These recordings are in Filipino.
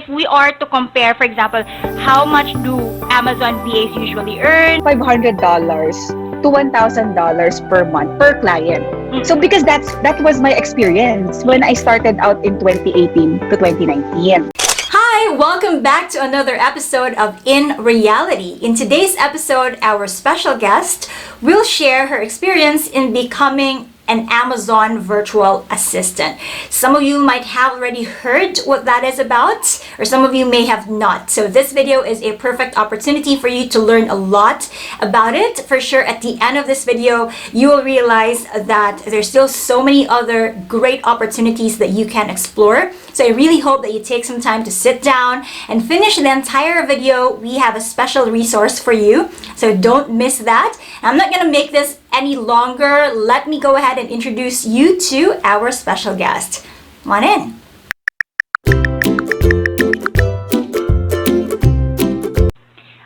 if we are to compare, for example, how much do Amazon VAs usually earn? $500 to $1,000 per month per client. So because that was my experience when I started out in 2018 to 2019. Hi, welcome back to another episode of In Reality. In today's episode, our special guest will share her experience in becoming an Amazon virtual assistant. Some of you might have already heard what that is about, or some of you may have not. So this video is a perfect opportunity for you to learn a lot about it. For sure, at the end of this video, you will realize that there's still so many other great opportunities that you can explore. So I really hope that you take some time to sit down and finish the entire video. We have a special resource for you, so don't miss that. I'm not gonna make this any longer. Let me go ahead and introduce you to our special guest. Come on in.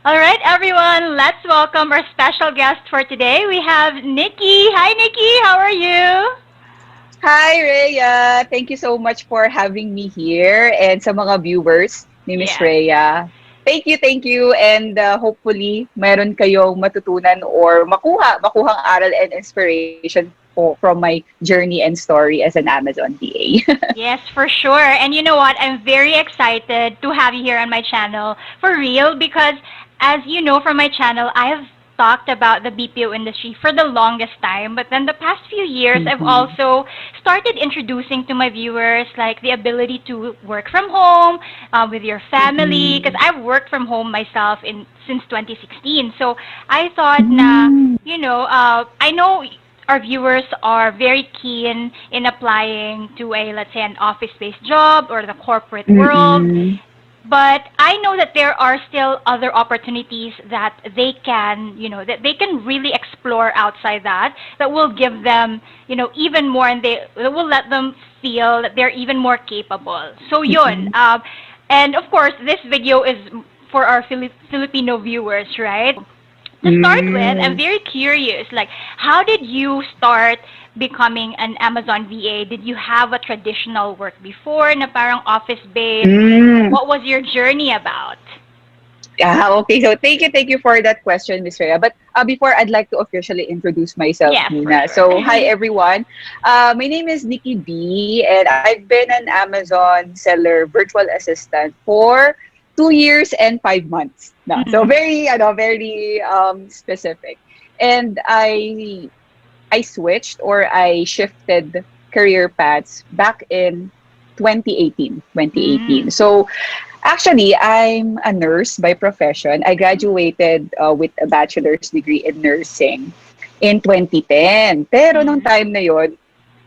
All right, everyone, let's welcome our special guest for today. We have Nikki. Hi, Nikki. How are you? Hi, Rhea. Thank you so much for having me here. And sa mga viewers ni Miss Rhea, thank you. And hopefully, meron kayong matutunan or makuhang aral and inspiration from my journey and story as an Amazon VA. Yes, for sure. And you know what? I'm very excited to have you here on my channel for real because, as you know from my channel, I have talked about the BPO industry for the longest time, but then the past few years I've also started introducing to my viewers like the ability to work from home with your family, because I've worked from home myself since 2016. So I thought I know our viewers are very keen in applying to let's say an office-based job or the corporate world. But I know that there are still other opportunities that they can, that they can really explore outside that will give them, even more, and that will let them feel that they're even more capable. So yun. And of course, this video is for our Filipino viewers, right? To start with, I'm very curious, like, how did you start becoming an Amazon VA? Did you have a traditional work before na parang office-based? What was your journey about? Okay. So thank you for that question, Miss Rhea. But before, I'd like to officially introduce myself, Nina. Sure. So hi, everyone. My name is Nikki B, and I've been an Amazon seller virtual assistant for 2 years and 5 months now. So very specific. And I switched or I shifted career paths back in 2018. So actually, I'm a nurse by profession. I graduated with a bachelor's degree in nursing in 2010. Pero nung time na yon,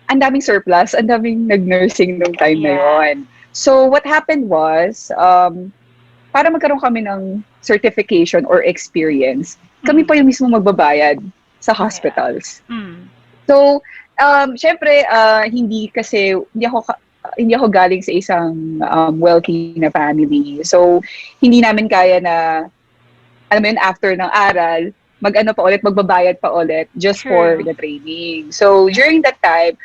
ang daming surplus, ang daming nag-nursing nung time na yon. So what happened was, para magkaroon kami ng certification or experience, kami pa yung mismo magbabayad sa hospitals. So, syempre, hindi ako galing sa isang wealthy na family. So, hindi namin kaya na, alam mo yun, after ng aral, magbabayad pa ulit just for the training. So, during that time,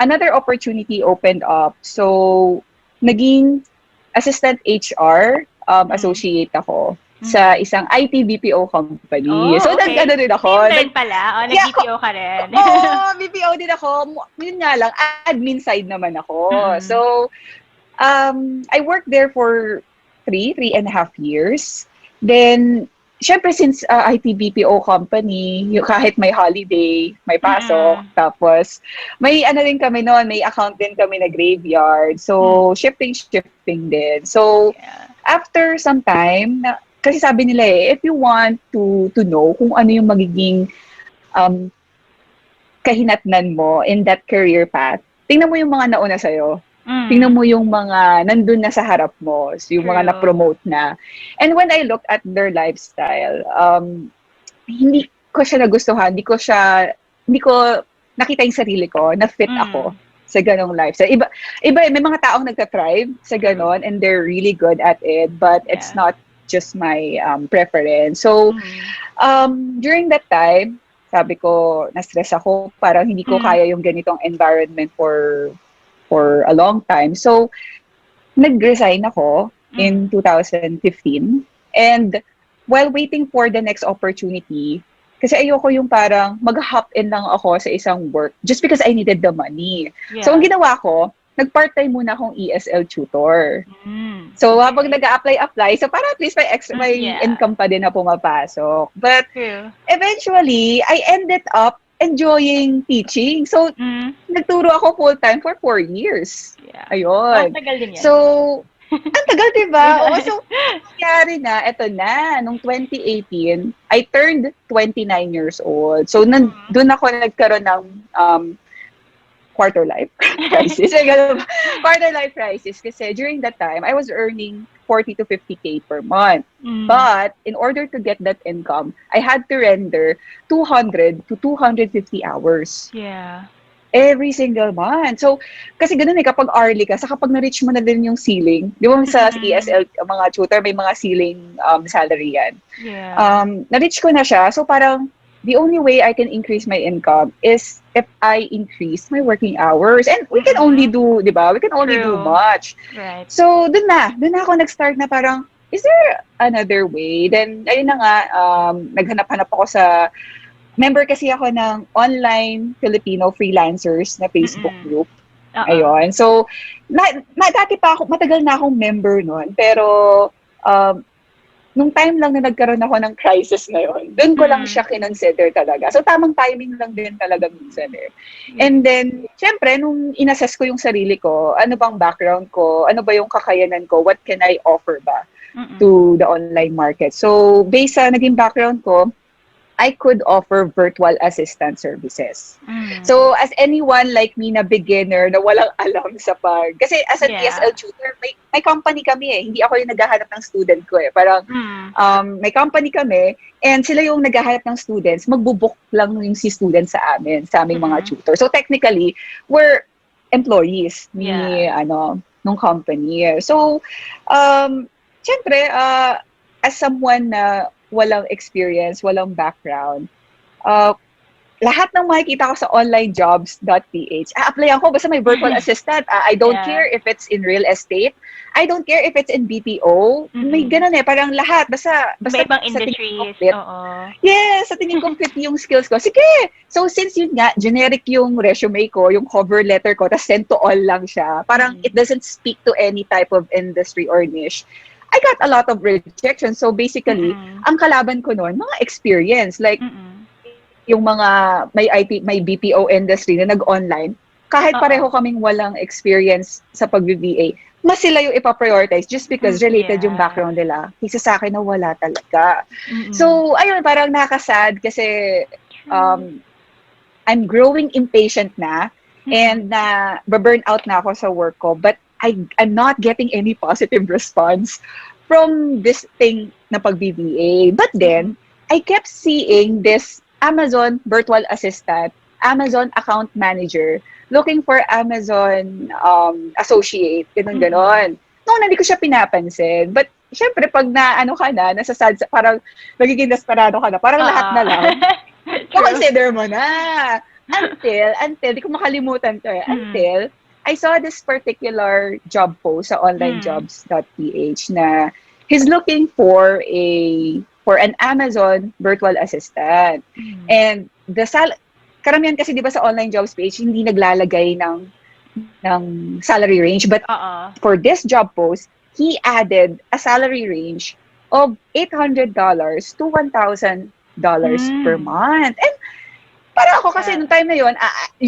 another opportunity opened up. So, naging assistant HR associate ako sa isang IT BPO company. So, nag-ano din ako. Same pala. Nag-BPO ka rin. BPO din ako. Yun nga lang, admin side naman ako. So, I worked there for 3.5 years. Then, syempre, since IT BPO company, kahit may holiday, may pasok, tapos may ano din kami noon, may account din kami na graveyard. So, shifting din. So, after some time, kasi sabi nila if you want to know kung ano yung magiging kahinatnan mo in that career path, tingnan mo yung mga nauna sa'yo. Tingnan mo yung mga nandun na sa harap mo, yung mga na-promote na. And when I looked at their lifestyle, hindi ko siya nagustuhan, hindi ko nakita yung sarili ko, na fit ako sa ganong lifestyle. Iba, may mga taong nagtatribe sa ganon and they're really good at it, but it's not just my preference. So, during that time, sabi ko, na-stress ako, parang hindi ko kaya yung ganitong environment for a long time. So, nag-resign ako in Mm. 2015. And while waiting for the next opportunity, kasi ayoko yung parang mag-hop in lang ako sa isang work just because I needed the money. So, ang Yeah. ginawa ko, nag-part-time muna akong ESL tutor. Mm. So, habang Okay. nag-a-apply, so para at least may, extra, Mm, may yeah. income pa din na pumapasok. But True. eventually, I ended up enjoying teaching. So, Mm. nagturo ako full-time for 4 years. Yeah. Ayun. Matagal din yan. So, ang tagal, diba? Oo, Yeah. so, nangyari na, eto na, nung 2018, I turned 29 years old. So, Mm. doon ako nagkaroon ng quarter life crisis. Eh, ganun ba? Quarter life crisis kasi during that time, I was earning 40 to 50K per month. Mm. But in order to get that income, I had to render 200 to 250 hours Yeah. every single month. So, kasi ganun eh, kapag hourly ka, sa kapag na-reach mo na din yung ceiling, di ba sa Mm. ESL, mga tutor, may mga ceiling salary yan. Yeah. Na-reach ko na siya. So, parang, the only way I can increase my income is if I increase my working hours. And we can only Mm-mm. do, di ba? We can only do True. much. Right. So, dun na ako nag-start na parang, is there another way? Then, ayun na nga, naghanap-hanap ako sa member kasi ako ng online Filipino freelancers na Facebook Mm-mm. group. Uh-uh. Ayun. So, dati pa ako, matagal na akong member nun. Pero, um, nung time lang na nagkaroon ako ng crisis na yun, doon ko lang siya Mm. kinonsider talaga. So, tamang timing lang din talaga minsan eh. Yeah. And then, syempre, nung inassess ko yung sarili ko, ano bang background ko, ano ba yung kakayanan ko, what can I offer ba Mm-mm. to the online market. So, based sa naging background ko, I could offer virtual assistant services. Mm. So, as anyone like me na beginner, na walang alam sa kasi as an ESL Yeah. tutor, may company kami eh. Hindi ako yung naghahanap ng student ko eh. Parang, Mm. may company kami, and sila yung naghahanap ng students, magbubook lang yung si students sa amin, sa aming mga Mm-mm. tutor. So, technically, we're employees ni, Yeah. nung company. So, syempre, as someone na walang experience, walang background, uh, lahat ng makikita ko sa onlinejobs.ph, a-apply ako basta may virtual assistant. I don't Yeah. care if it's in real estate. I don't care if it's in BPO. May Mm-mm. ganun eh, parang lahat. Basta Iba-ibang sa tingin ko industries. fit. Oo. Yes, sa tingin ko fit yung skills ko. Sige! So, since yun nga, generic yung resume ko, yung cover letter ko, tas send to all lang siya. Parang Mm-mm. it doesn't speak to any type of industry or niche. I got a lot of rejection. So, basically, Mm-mm. ang kalaban ko noon, mga experience. Like, Mm-mm. yung mga may BPO industry na nag-online, kahit Oo. pareho kaming walang experience sa pag-VA, mas sila yung ipaprioritize just because related yung Yeah. background nila. Kaysa sa akin na wala talaga. Mm-mm. So, ayun, parang nakasad kasi True. I'm growing impatient na Mm-mm. and na burn out na ako sa work ko, but I'm not getting any positive response from this thing na pag-BBA. But Mm-mm. then, I kept seeing this Amazon virtual assistant, Amazon account manager, looking for Amazon associate, ganun Mm-mm. ganon. Noon, hindi ko siya pinapansin. But, syempre, pag na, ano ka na, parang nagiging desperado ka na, parang lahat Oo. na lang, True. consider mo na. Until, di ko makalimutan to eh, Mm. until I saw this particular job post sa Mm. onlinejobs.ph na he's looking for an Amazon virtual assistant. Mm. And karamihan kasi di ba sa online jobs page, hindi naglalagay ng salary range. But Oo. for this job post, he added a salary range of $800 to $1,000 per Mm. month. And para ako kasi Yeah. nung time na yun,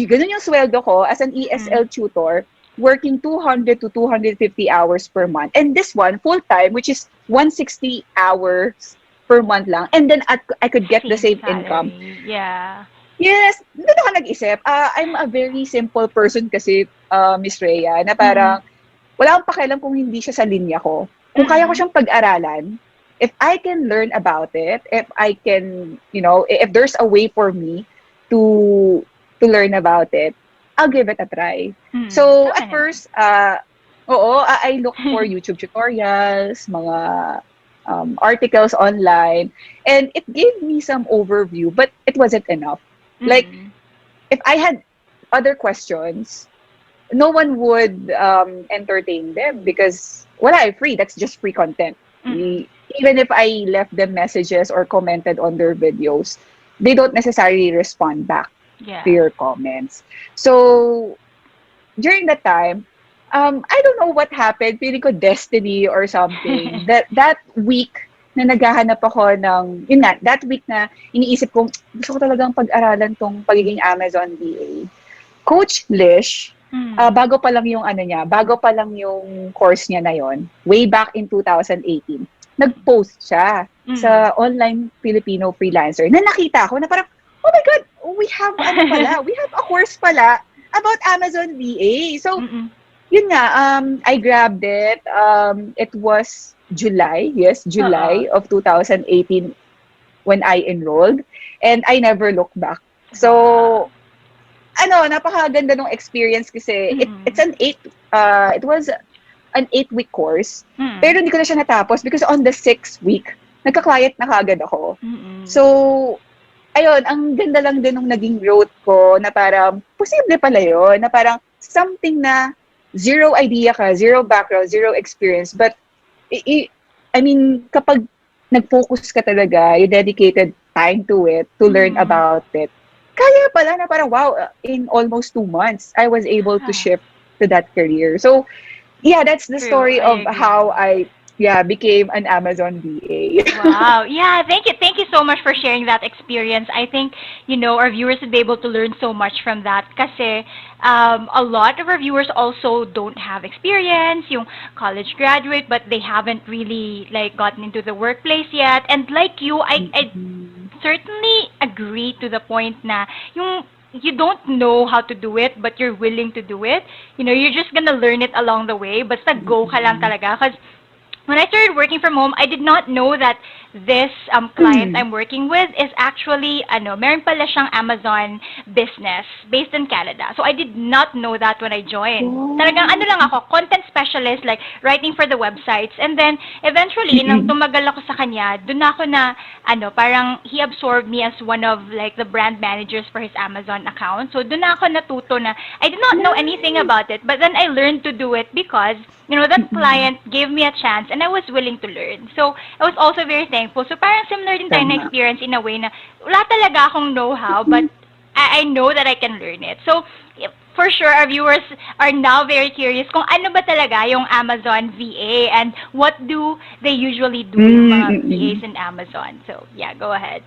ganun yung sweldo ko as an Mm. ESL tutor, working 200 to 250 hours per month. And this one, full-time, which is 160 hours per month lang. And then I could get the Same same income. salary. Yeah. Yes, doon ako nag-isip. I'm a very simple person kasi, Miss Rhea, na Mm. parang wala akong pakialam kung hindi siya sa linya ko. Kung kaya ko Mm. siyang pag-aralan, if I can learn about it, if I can, if there's a way for me to learn about it, I'll give it a try. Mm. So, Tama at naman. first, I look for YouTube tutorials, mga articles online, and it gave me some overview, but it wasn't enough. Like, Mm. if I had other questions, no one would entertain them because wala, free. That's just free content. Mm-mm. Even if I left them messages or commented on their videos, they don't necessarily respond back to Yes. your comments. So during that time, I don't know what happened. Feeling ko destiny or something. That week na naghahanap ako ng, yun nga, that week na iniisip kong, gusto ko talagang pag-aralan tong pagiging Amazon VA. Coach Lish, Mm. bago pa lang yung ano niya, bago pa lang yung course niya na yon, way back in 2018, nag-post siya Mm. sa online Filipino freelancer na nakita ko na parang, oh my God, we have ano pala, we have a course pala about Amazon VA. So, Mm-mm. yun nga, I grabbed it. It was July, yes, Oo. July of 2018 when I enrolled. And I never looked back. Wow. So, ano, napakaganda ng experience kasi it's Mm. an it was an 8-week course. Mm. Pero hindi ko na siya natapos because on the 6th week, nagka-client na kagad ako. Mm. So, ayun, ang ganda lang din nung naging growth ko na parang, posible pala yun, na parang something na zero idea ka, zero background, zero experience, but, i- i- I mean, kapag nag-focus ka talaga, you dedicated time to it, to learn Mm. about it, kaya pala na parang, wow, in almost 2 months, I was able to Ah, shift to that career. So, yeah, that's the true. story I of how agree. I, yeah, became an Amazon VA. Wow. Yeah, thank you. Thank you so much for sharing that experience. I think, our viewers would be able to learn so much from that kasi a lot of our viewers also don't have experience, yung college graduate, but they haven't really like gotten into the workplace yet. And like you, I certainly agree to the point na yung you don't know how to do it, but you're willing to do it. You're just gonna learn it along the way. Basta go ka lang talaga. Because when I started working from home, I did not know that this client Mm. I'm working with is actually, meron pala siyang Amazon business based in Canada. So I did not know that when I joined. Talagang ano Oh. lang ako, content specialist, like writing for the websites. And then eventually, nang Mm-mm. tumagal ako sa kanya, dun ako na, parang he absorbed me as one of like the brand managers for his Amazon account. So dun na ako natuto na I did not know anything Nice. about it, but then I learned to do it because that Mm-mm. client gave me a chance and I was willing to learn. So, I was also very thankful. So, parang similar din tayo na Tama. experience in a way na wala talaga akong know-how, but Mm. I know that I can learn it. So, for sure, our viewers are now very curious kung ano ba talaga yung Amazon VA and what do they usually do yung mga VAs Mm. in Amazon. So, yeah, go ahead.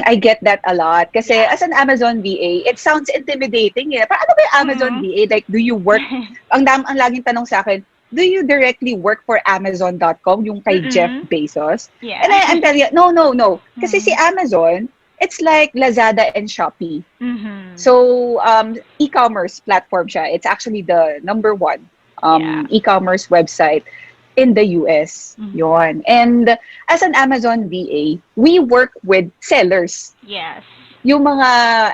I get that a lot. Kasi Yeah. as an Amazon VA, it sounds intimidating eh. Parang ano ba yung Amazon Mm-mm. VA? Like, do you work, ang laging tanong sa akin, do you directly work for Amazon.com, yung kay Jeff Mm-mm. Bezos? And Yeah. I'm telling you, no, no, no. Kasi si Mm. Amazon, it's like Lazada and Shopee. Mm-hmm. So, e-commerce platform siya. It's actually the number one Yeah. e-commerce website in the US. Mm-hmm. Yon. And as an Amazon VA, we work with sellers. Yes. Yung mga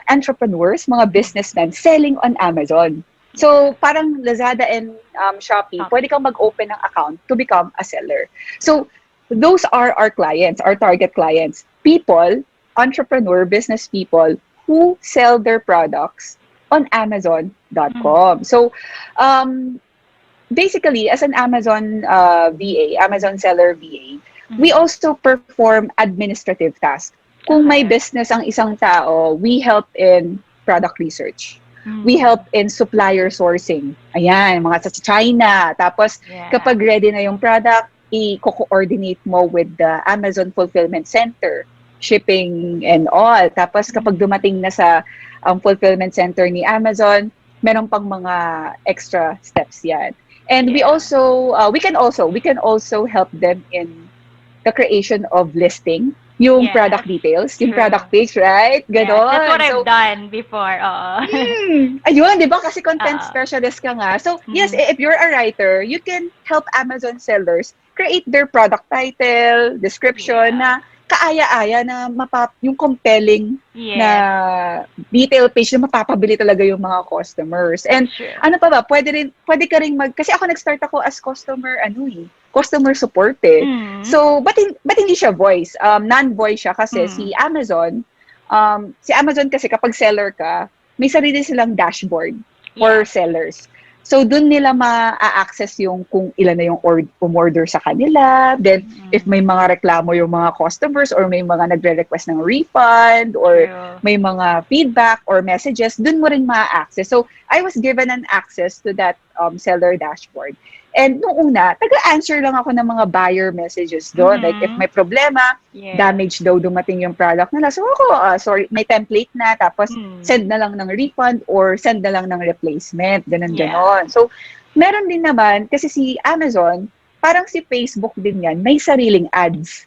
entrepreneurs, mga businessmen selling on Amazon. Yeah. So, parang Lazada and Shopee, pwede Shopee. kang mag-open ng account to become a seller. So, those are our clients, our target clients. People, entrepreneur, business people who sell their products on Mm-hmm. Amazon.com. So, basically, as an Amazon VA, Amazon seller VA, we Mm-hmm. also perform administrative tasks. Kung may Okay. business ang isang tao, we help in product research. We Mm. help in supplier sourcing. Ayan, mga sa China. Tapos, Yeah. kapag ready na yung product, i-coordinate mo with the Amazon Fulfillment Center, shipping and all. Tapos, kapag Mm. dumating na sa fulfillment center ni Amazon, meron pang mga extra steps yan. And Yeah. we can also help them in the creation of listing, yung Yes. product details, yung True. product page, right? Yes, that's what Ganon. I've So, done before. Oo. ayun, di ba? Kasi content Oo. specialist ka nga. So, yes, Mhm. if you're a writer, you can help Amazon sellers create their product title, description Yeah. na kaaya-aya na yung compelling Yes, na detail page na mapapabili talaga yung mga customers. that's And true. ano pa ba, pwede ka rin kasi ako nag-start ako as customer support eh. Mm. So, but hindi siya voice. Non-voice siya kasi Mm. si Amazon kasi kapag seller ka, may sarili silang dashboard for Yes. sellers. So, dun nila ma-access yung kung ilan na yung umorder sa kanila. Then, if may mga reklamo yung mga customers or may mga nagre-request ng refund or True. may mga feedback or messages, dun mo rin ma-access. So, I was given an access to that seller dashboard. And nung una, taga-answer lang ako ng mga buyer messages doon. Like, if may problema, Yes. damage daw dumating yung product nila. So ako, sorry, may template na, tapos send na lang ng refund or send na lang ng replacement, ganon. So, meron din naman, kasi si Amazon, parang si Facebook din yan, may sariling ads.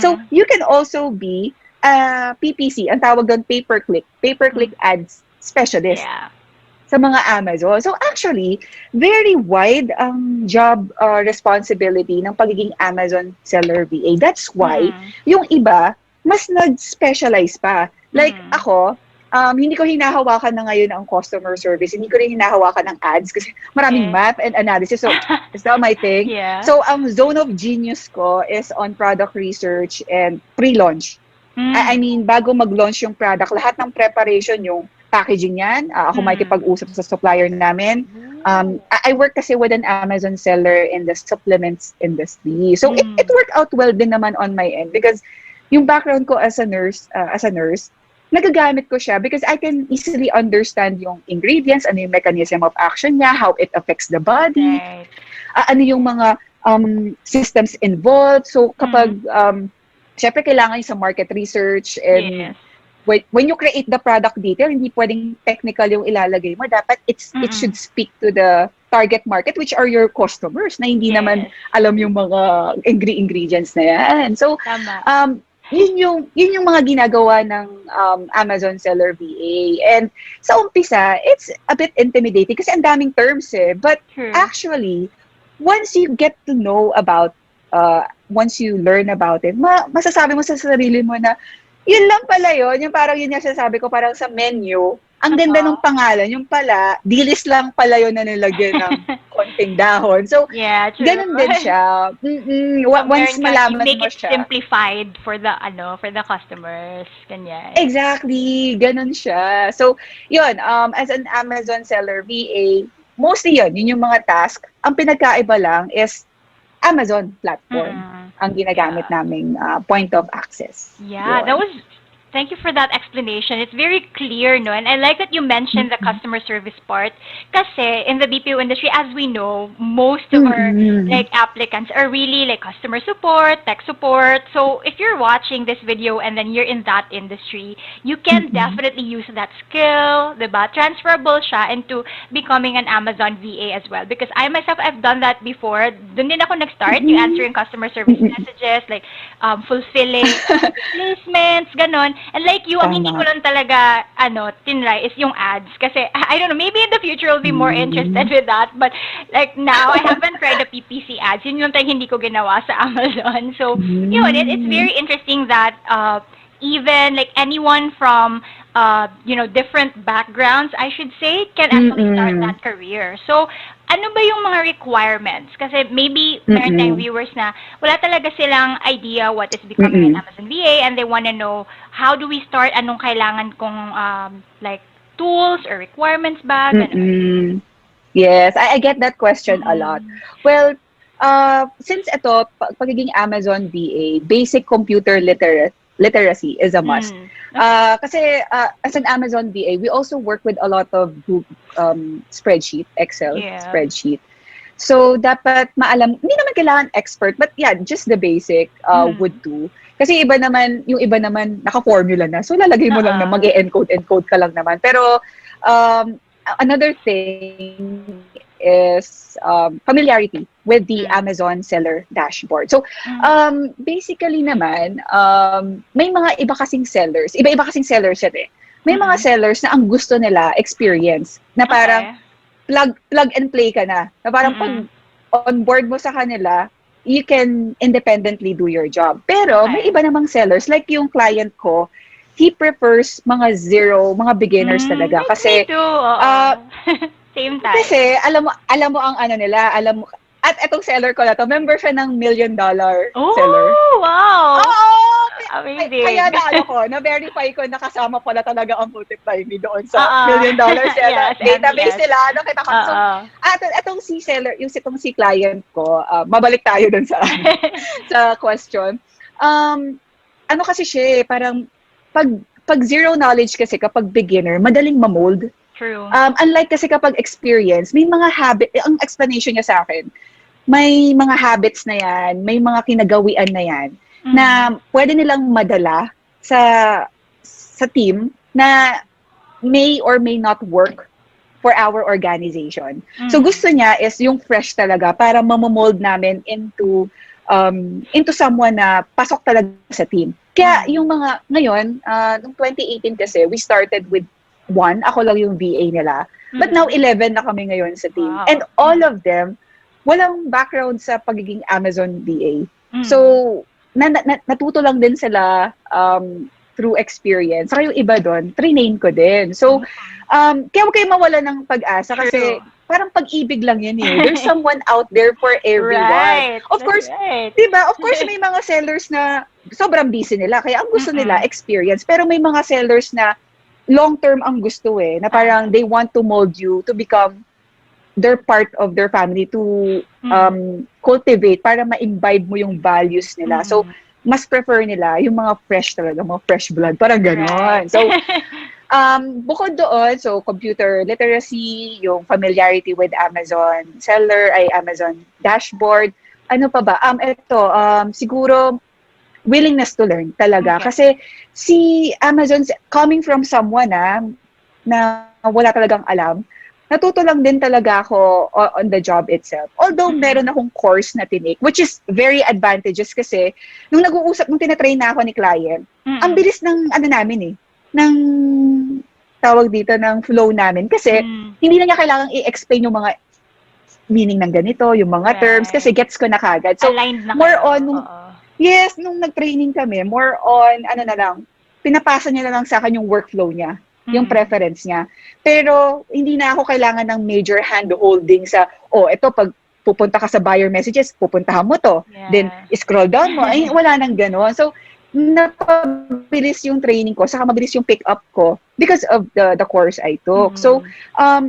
So, you can also be PPC, ang tawag doon pay-per-click ads specialist. Yeah. Sa mga Amazon. So actually, very wide ang job responsibility ng pagiging Amazon seller VA. That's why yung iba mas nag-specialize pa. Like ako, hindi ko hinahawakan na ngayon ang customer service. Hindi ko rin hinahawakan ng ads kasi maraming math and analysis. So, it's not my thing. Yeah. So, ang zone of genius ko is on product research and pre-launch. I mean, bago mag-launch yung product, lahat ng preparation, yung packaging yan. Ako makikipag-usap sa supplier namin. I work kasi with an Amazon seller in the supplements industry. So, it worked out well din naman on my end because yung background ko as a nurse, nagagamit ko siya because I can easily understand yung ingredients, ano yung mechanism of action niya, how it affects the body, ano yung mga systems involved. So, kapag, syempre kailangan yung sa market research and when you create the product detail, hindi pwedeng technical yung ilalagay mo. Dapat it should speak to the target market, which are your customers, na hindi naman alam yung mga ingredients na yan. So, yun yung mga ginagawa ng Amazon Seller VA. And sa umpisa, it's a bit intimidating kasi ang daming terms eh. But actually, once you get to know about, once you learn about it, masasabi mo sa sarili mo na, yun lang pala yun. Yung parang yun yung sasabi ko, parang sa menu, ang ganda ng pangalan. Yung pala, dilis lang pala yun na nilagyan ng konting dahon. So, ganun din siya. Once malaman mo siya. Simplified for the customers. Ganyan. Exactly. Ganun siya. So, yun, as an Amazon seller VA, mostly yun yung mga task. Ang pinagkaiba lang is Amazon platform ang ginagamit naming point of access. Yeah, thank you for that explanation. It's very clear, no? And I like that you mentioned the customer service part. Kasi in the BPO industry, as we know, most of our like applicants are really like customer support, tech support. So if you're watching this video and then you're in that industry, you can definitely use that skill, diba? Transferable siya into becoming an Amazon VA as well. Because I myself, I've done that before. Dun din ako nag-start, yung answering customer service messages, like fulfilling placements, ganon. And like you, ang hindi ko lang talaga, tinry is yung ads. Kasi, I don't know, maybe in the future I'll be more interested with that. But like now, I haven't tried the PPC ads. Yun yung talagang hindi ko ginawa sa Amazon. So, it's very interesting that even like anyone from, different backgrounds, I should say, can actually start that career. So, ano ba yung mga requirements? Kasi maybe meron tayong viewers na wala talaga silang idea what is becoming an Amazon VA and they want to know how do we start, anong kailangan kong like tools or requirements ba? Yes, I get that question a lot. Well, since ito, pagiging Amazon VA, basic computer literacy is a must. Kasi as an Amazon VA, we also work with a lot of spreadsheet, Excel spreadsheet. So, dapat maalam, hindi naman kailangan expert, but yeah, just the basic would do. Kasi yung iba naman, naka-formula na. So, lalagay mo lang na mag-encode ka lang naman. Pero, another thing is familiarity with the Amazon seller dashboard. So, basically naman, may mga iba kasing sellers yan eh. May mga sellers na ang gusto nila experience, na parang plug and play ka na. Na parang pag on board mo sa kanila, you can independently do your job. Pero may iba namang sellers, like yung client ko, he prefers mga beginners talaga. Kasi, me too. Same time. Kasi, alam mo ang nila, at etong seller ko na to, member siya ng $1 million seller. Oh, wow! Oo! Amazing. kaya na-verify ko na kasama pala talaga ang MultiplyMii doon sa Oo. $1 million seller Yes, database MBS. nila. Nakita ko. So, Oo. itong si seller, itong si client ko, mabalik tayo doon sa, sa question. Ano kasi siya parang, pag zero knowledge kasi kapag beginner, madaling mamold. True. Unlike kasi kapag experience, may mga habit, ang explanation niya sa akin, may mga habits na yan, may mga kinagawian na yan, na pwede nilang madala sa team na may or may not work for our organization. So gusto niya is yung fresh talaga para mamomold namin into someone na pasok talaga sa team. Kaya yung mga, ngayon, noong 2018 kasi, we started with one. Ako lang yung VA nila. But now, 11 na kami ngayon sa team. Wow. And all of them, walang background sa pagiging Amazon VA. So, natuto lang din sila through experience. Saka yung iba doon, trinain ko din. So, kaya huwag kayo mawala ng pag-asa kasi parang pag-ibig lang yan eh. There's someone out there for everyone. Right. Of course, right. diba? Of course, may mga sellers na sobrang busy nila. Kaya ang gusto nila, experience. Pero may mga sellers na long-term ang gusto eh. Na parang they want to mold you to become their part of their family to cultivate para ma-imbibe mo yung values nila. So, mas prefer nila yung mga fresh talaga, mga fresh blood. Parang ganon. Right. So, bukod doon, so computer literacy, yung familiarity with Amazon seller, ay Amazon dashboard, ano pa ba? Siguro, willingness to learn talaga. Okay. Kasi si Amazon, coming from someone na wala talagang alam, natuto lang din talaga ako on the job itself. Although meron akong course na tinake, which is very advantageous kasi nung nung tinatrain na ako ni client, ang bilis ng namin ng tawag dito ng flow namin kasi hindi na niya kailangang i-explain yung mga meaning ng ganito, yung mga terms kasi gets ko na kagad. So aligned na more kayo. on nung nag-training kami, more on pinapasa niya na lang sa akin yung workflow niya, yung preference niya. Pero hindi na ako kailangan ng major hand-holding sa, ito pag pupunta ka sa buyer messages, pupuntahan mo to. Yeah. Then, scroll down mo. Ay, wala nang gano'n. So, napabilis yung training ko, saka mabilis yung pick-up ko because of the course I took. So,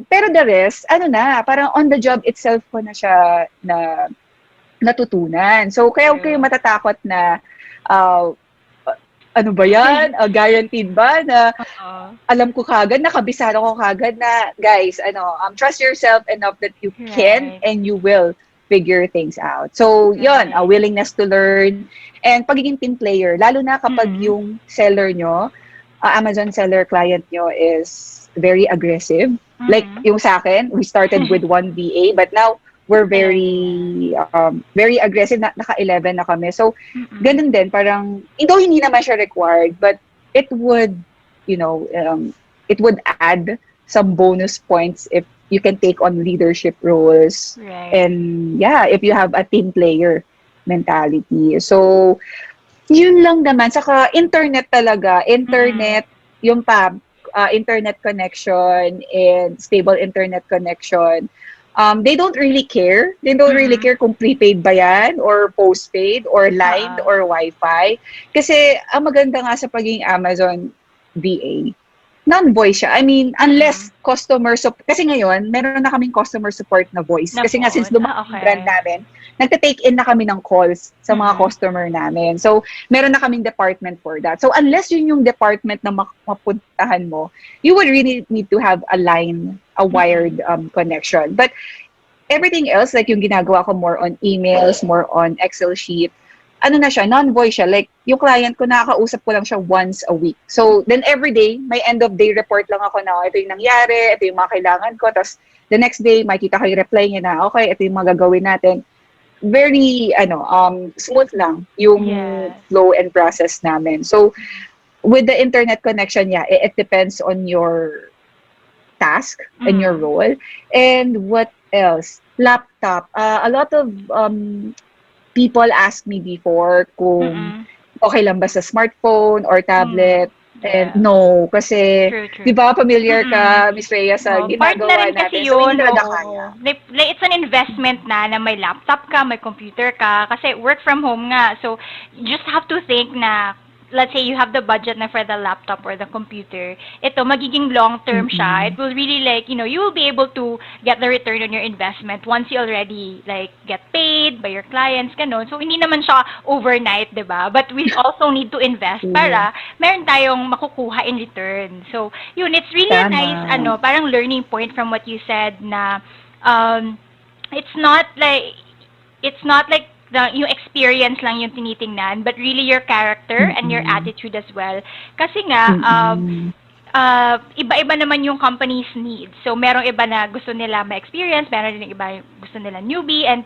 pero the rest, parang on the job itself ko na siya natutunan. So, kaya huwag kayo matatakot na ano ba yan? Guaranteed ba na alam ko kagad, nakabisado ko kagad na, guys, trust yourself enough that you can and you will figure things out. So, yun, a willingness to learn and pagiging team player, lalo na kapag yung seller nyo, Amazon seller client nyo is very aggressive. Like, yung sa akin, we started with one VA, but now, we're very aggressive, naka-11 na kami. So, ganun din, parang, though hindi naman siya required, but it would, it would add some bonus points if you can take on leadership roles. Right. And if you have a team player mentality. So, yun lang naman. Saka, internet talaga. Internet, yung internet connection and stable internet connection. They don't really care. They don't really care kung prepaid ba yan or postpaid or line or Wi-Fi. Kasi ang maganda nga sa pagiging Amazon VA, non-voice siya. I mean, unless customer support. Kasi ngayon, meron na kaming customer support na voice. Kasi nga since lumaki yung brand namin, nagte-take in na kami ng calls sa mga customer namin. So, meron na kaming department for that. So, unless yun yung department na mapuntahan mo, you would really need to have a line, a wired connection. But everything else, like yung ginagawa ko more on emails, more on Excel sheet, na siya, non-voice siya. Like, yung client ko, nakakausap ko lang siya once a week. So, then every day, may end of day report lang ako na, ito yung nangyari, ito yung mga kailangan ko. Tapos, the next day, makita ko yung reply niya na, okay, ito yung mga gagawin natin. Very, smooth lang yung flow and process namin. So, with the internet connection, it depends on your task and your role. And what else? Laptop. A lot of people asked me before kung okay lang ba sa smartphone or tablet. And no, kasi, di ba, familiar ka, Miss Rhea, sa ginagawa natin. So, hindi talaga kaya. It's an investment na may laptop ka, may computer ka, kasi work from home nga. So, you just have to think na let's say you have the budget na for the laptop or the computer, ito, magiging long-term siya. It will really like, you will be able to get the return on your investment once you already like get paid by your clients, ganon. So, hindi naman siya overnight, di ba? But we also need to invest para meron tayong makukuha in return. So, yun, it's really a nice, Tama. parang learning point from what you said na, um, it's not like yung experience lang yung tinitingnan, but really your character and your attitude as well. Kasi nga, iba-iba naman yung company's needs. So, merong iba na gusto nila ma-experience, meron din iba gusto nila newbie, and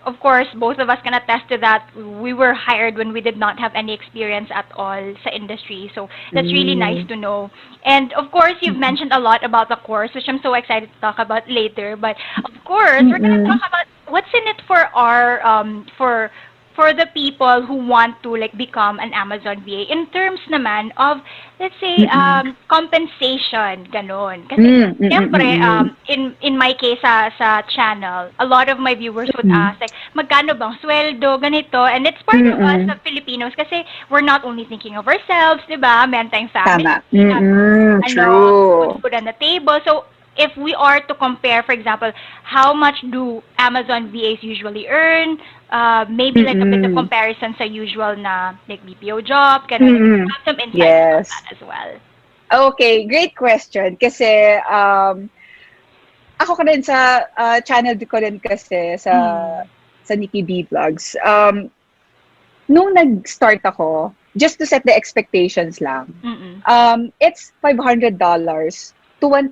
of course, both of us can attest to that. We were hired when we did not have any experience at all sa industry. So, that's really nice to know. And of course, you've mentioned a lot about the course, which I'm so excited to talk about later. But of course, we're going to talk about what's in it for our for the people who want to like become an Amazon VA in terms naman of, let's say, compensation, ganon. Kasi, siyempre, in my case sa channel, a lot of my viewers would ask, like, magkano bang sweldo, ganito, and it's part of us, the Filipinos, kasi we're not only thinking of ourselves, di ba? Meron tayong family, Tama. True. food on the table, so, if we are to compare, for example, how much do Amazon VAs usually earn, maybe like a bit of comparison sa usual na like BPO job, ganun. Have some insights about that as well. Okay, great question. Kasi ako ka rin sa channel ko rin kasi sa Nikki B Vlogs. Nung nag-start ako, just to set the expectations lang, it's $500 to $1,000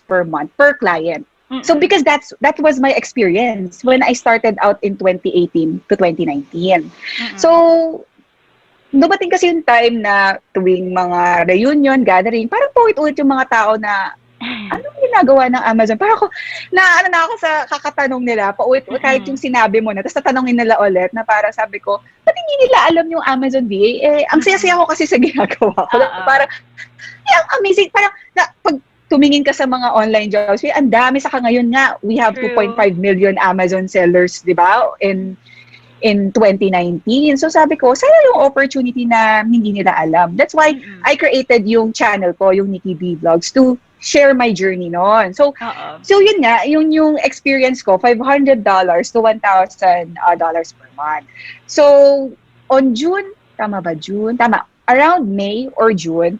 per month per client. So because that was my experience when I started out in 2018 to 2019. So dumating kasi yung time na tuwing mga reunion, gathering, parang paulit-ulit yung mga tao na anong ginagawa ng Amazon? Parang ako, na ako sa kakatanong nila, paulit-ulit kahit yung sinabi mo na, tapos tatanungin nila ulit na parang sabi ko, ba't hindi nila alam yung Amazon VA? Ang saya-saya ko kasi sa ginagawa ko. Parang, ang amazing, parang pag tumingin ka sa mga online jobs, ang dami saka ngayon nga, we have 2.5 million Amazon sellers, di ba? In 2019. So sabi ko, sana yung opportunity na hindi nila alam. That's why I created yung channel ko, yung Nikki B Vlogs, to share my journey noon. So yun nga, yung experience ko, $500 to $1,000 per month. So, on June, tama ba June? Tama. Around May or June,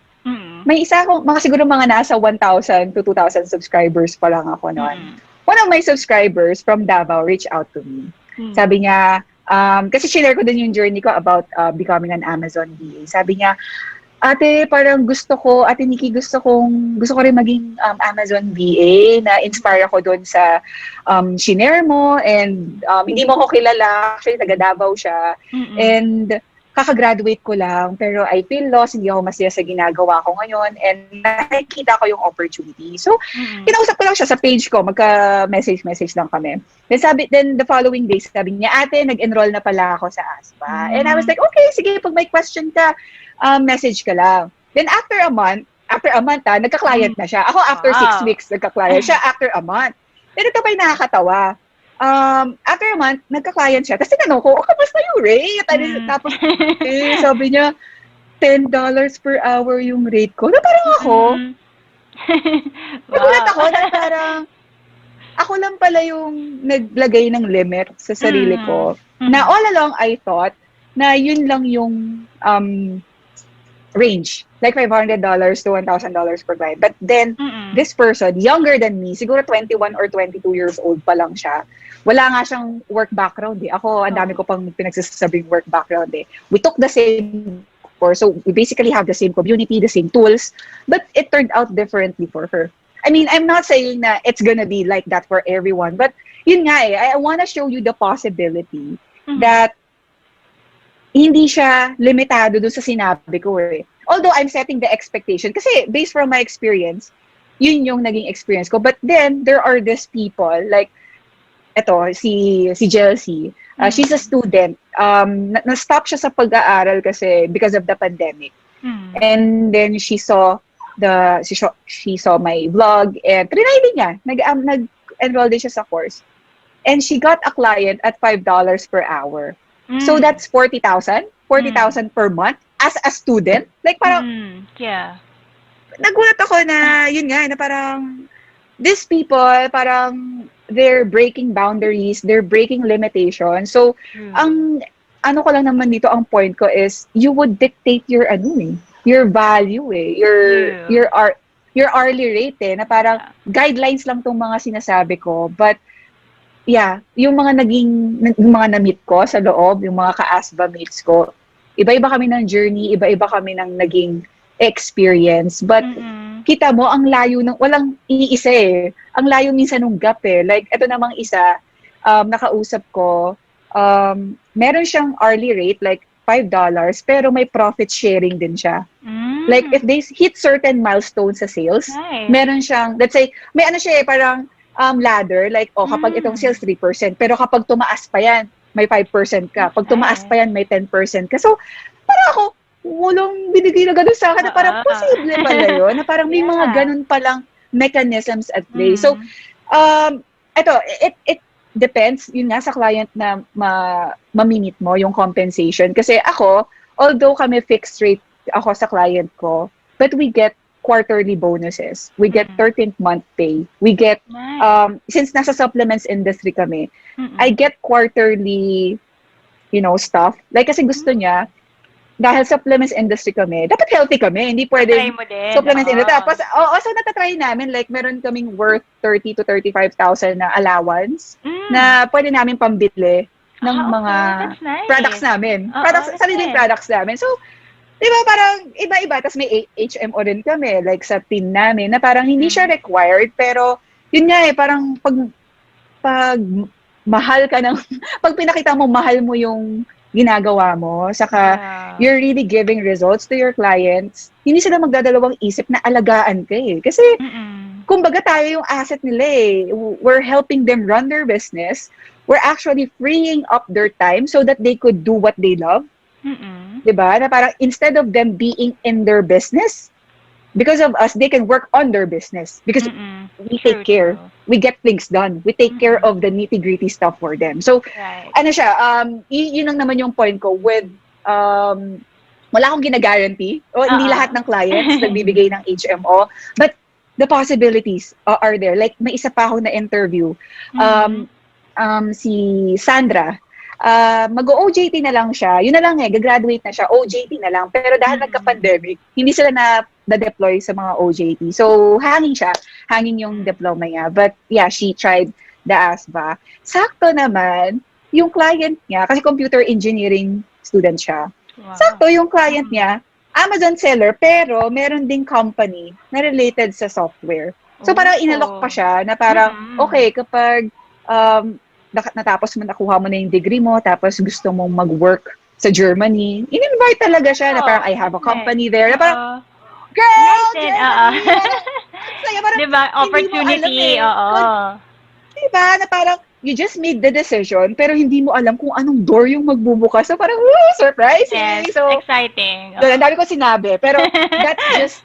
may isa akong, siguro mga nasa 1,000 to 2,000 subscribers pa lang ako noon. One of my subscribers from Davao reached out to me. Sabi niya, kasi share ko din yung journey ko about becoming an Amazon VA. Sabi niya, ate, parang ate Nikki, gusto ko rin maging Amazon VA, na-inspire ako doon sa shinare mo, and hindi mo ko kilala, actually taga Davao siya, and kakagraduate ko lang, pero I feel lost, hindi ako masaya sa ginagawa ko ngayon, and nakikita ko yung opportunity. So, kinausap ko lang siya sa page ko, magka-message lang kami. Then the following day, sabi niya, ate, nag-enroll na pala ako sa ASPA. And I was like, okay, sige, pag may question ka, message ka lang. Then after a month, nagka-client na siya. Ako after 6 weeks, nagka-client siya after a month. Pero ito pa yung nakakatawa. After a month, nagka-client siya. Tapos tinanong ko, kamusta yung rate? Tapos, sabi niya, $10 per hour yung rate ko. Na parang ako, nagulat ako na parang, ako lang pala yung naglagay ng limit sa sarili ko. Na all along, I thought na yun lang yung range. Like $500 to $1,000 per client. But then, this person, younger than me, siguro 21 or 22 years old pa lang siya, wala nga siyang work background eh. Ako, ang dami ko pang pinagsasabing work background eh. We took the same course, so we basically have the same community, the same tools, but it turned out differently for her. I mean, I'm not saying na it's gonna be like that for everyone, but yun nga eh, I wanna show you the possibility that hindi siya limitado doon sa sinabi ko eh. Although I'm setting the expectation, kasi based from my experience, yun yung naging experience ko. But then, there are these people, like, eto, si Chelsea, she's a student. Na-stop siya sa pag-aaral kasi because of the pandemic. And then she saw my vlog and trinay din niya. Nag-enroll din siya sa course. And she got a client at $5 per hour. So that's 40,000 per month. as a student, like parang, Yeah. nagulat ako na, yun nga, na parang, these people, parang, they're breaking boundaries, they're breaking limitations. So, True. ang, ano ko lang naman dito, ang point ko is, you would dictate your, your value True. your hourly rate na parang, Yeah. guidelines lang tong mga sinasabi ko, but, yeah, yung mga na-meet ko sa loob, yung mga ka-ASBA mates ko, iba-iba kami ng journey, iba-iba kami ng naging experience. But kita mo, ang layo ng, walang iisa Ang layo minsan ng gap Like, ito namang isa, nakausap ko, meron siyang hourly rate, like $5, pero may profit sharing din siya. Like, if they hit certain milestones sa sales, Nice. meron siyang, let's say, may ano siya parang ladder, like, kapag itong sales 3%, pero kapag tumaas pa yan, may 5% ka. Pag tumaas pa yan, may 10% ka. So, parang ako, walang binigay na ganun sa akin, na parang posible pala yun, na parang may mga ganun palang mechanisms at play. So, it depends, yun nga, sa client na mamimit mo yung compensation. Kasi ako, although kami fixed rate ako sa client ko, but we get quarterly bonuses. We get 13th month pay. We get, since nasa supplements industry kami, I get quarterly, stuff. Like, kasi gusto niya, dahil supplements industry kami, dapat healthy kami. Hindi pwede supplements industry. Tapos, so natatry namin, like, meron kaming worth 30 to 35,000 na allowance na pwede namin pambili ng mga products namin. Sariling products namin. So, di ba parang iba-iba, tapos may HMO din kami, like sa team namin, na parang hindi siya required, pero yun nga parang pag mahal ka ng, pag pinakita mo, mahal mo yung ginagawa mo, saka you're really giving results to your clients, hindi sila magdadalawang isip na alagaan ka Kasi, kumbaga tayo yung asset nila We're helping them run their business. We're actually freeing up their time so that they could do what they love. Diba? Na parang instead of them being in their business, because of us, they can work on their business. Because we take care. We get things done. We take care of the nitty-gritty stuff for them. So, ano siya, yun lang naman yung point ko with, wala akong gina-guarantee. O hindi lahat ng clients nagbibigay ng HMO. But the possibilities are there. Like, may isa pa ako na interview. Si Sandra, mag-OJT na lang siya. Yun na lang gagraduate na siya. OJT na lang. Pero dahil nagka-pandemic, hindi sila na-deploy sa mga OJT. So, hanging siya. Hanging yung diploma niya. But, yeah, she tried the ASBA. Sakto naman, yung client niya, kasi computer engineering student siya. Sakto, yung client niya, Amazon seller, pero meron ding company na related sa software. So, parang inalok pa siya na parang, okay, kapag natapos mo, nakuha mo na yung degree mo, tapos gusto mong mag-work sa Germany, in-invite talaga siya na parang I have a company there. Na parang, girl, Germany! Parang, diba? Opportunity, Diba? Na parang, you just made the decision, pero hindi mo alam kung anong door yung magbubukas. So parang, surprising! Yes, So, exciting. Ang dami ko sinabi. Pero that's just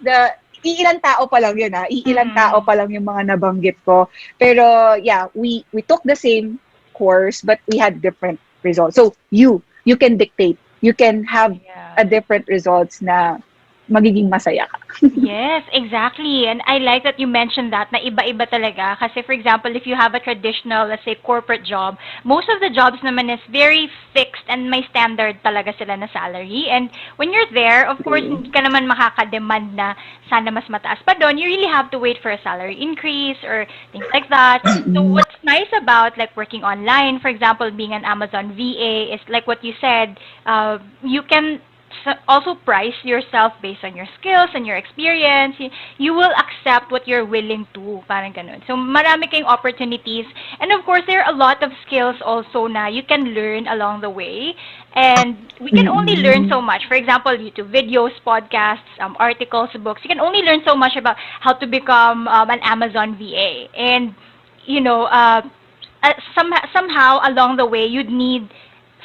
iilang tao pa lang yun Iilang tao pa lang yung mga nabanggit ko. Pero yeah, we took the same course, but we had different results. So you can dictate. You can have a different results na magiging masaya ka. Yes, exactly. And I like that you mentioned that na iba-iba talaga. Kasi for example, if you have a traditional, let's say, corporate job, most of the jobs naman is very fixed and may standard talaga sila na salary. And when you're there, of course, hindi ka naman makaka-demand na sana mas mataas pa doon. You really have to wait for a salary increase or things like that. So what's nice about like working online, for example, being an Amazon VA, is like what you said, you can also price yourself based on your skills and your experience. You will accept what you're willing to, parang ganun. So, marami kayong opportunities. And of course, there are a lot of skills also na you can learn along the way. And we can only learn so much. For example, YouTube videos, podcasts, articles, books. You can only learn so much about how to become an Amazon VA. And, somehow along the way, you'd need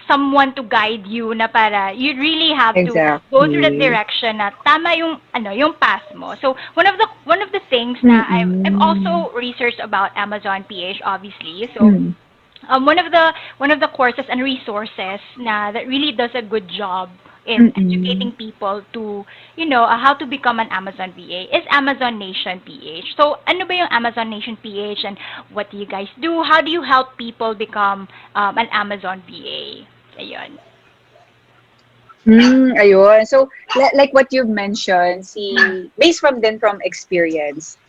someone to guide you na para you really have to go through that direction na tama yung yung path mo. So one of the things na I've also researched about Amazon PH, obviously. So one of the courses and resources na that really does a good job in Mm-mm. educating people to, how to become an Amazon VA is Amazon Nation PH. So, ano ba yung Amazon Nation PH and what do you guys do? How do you help people become an Amazon VA? Ayun. Ayun. So, like what you've mentioned, based from experience,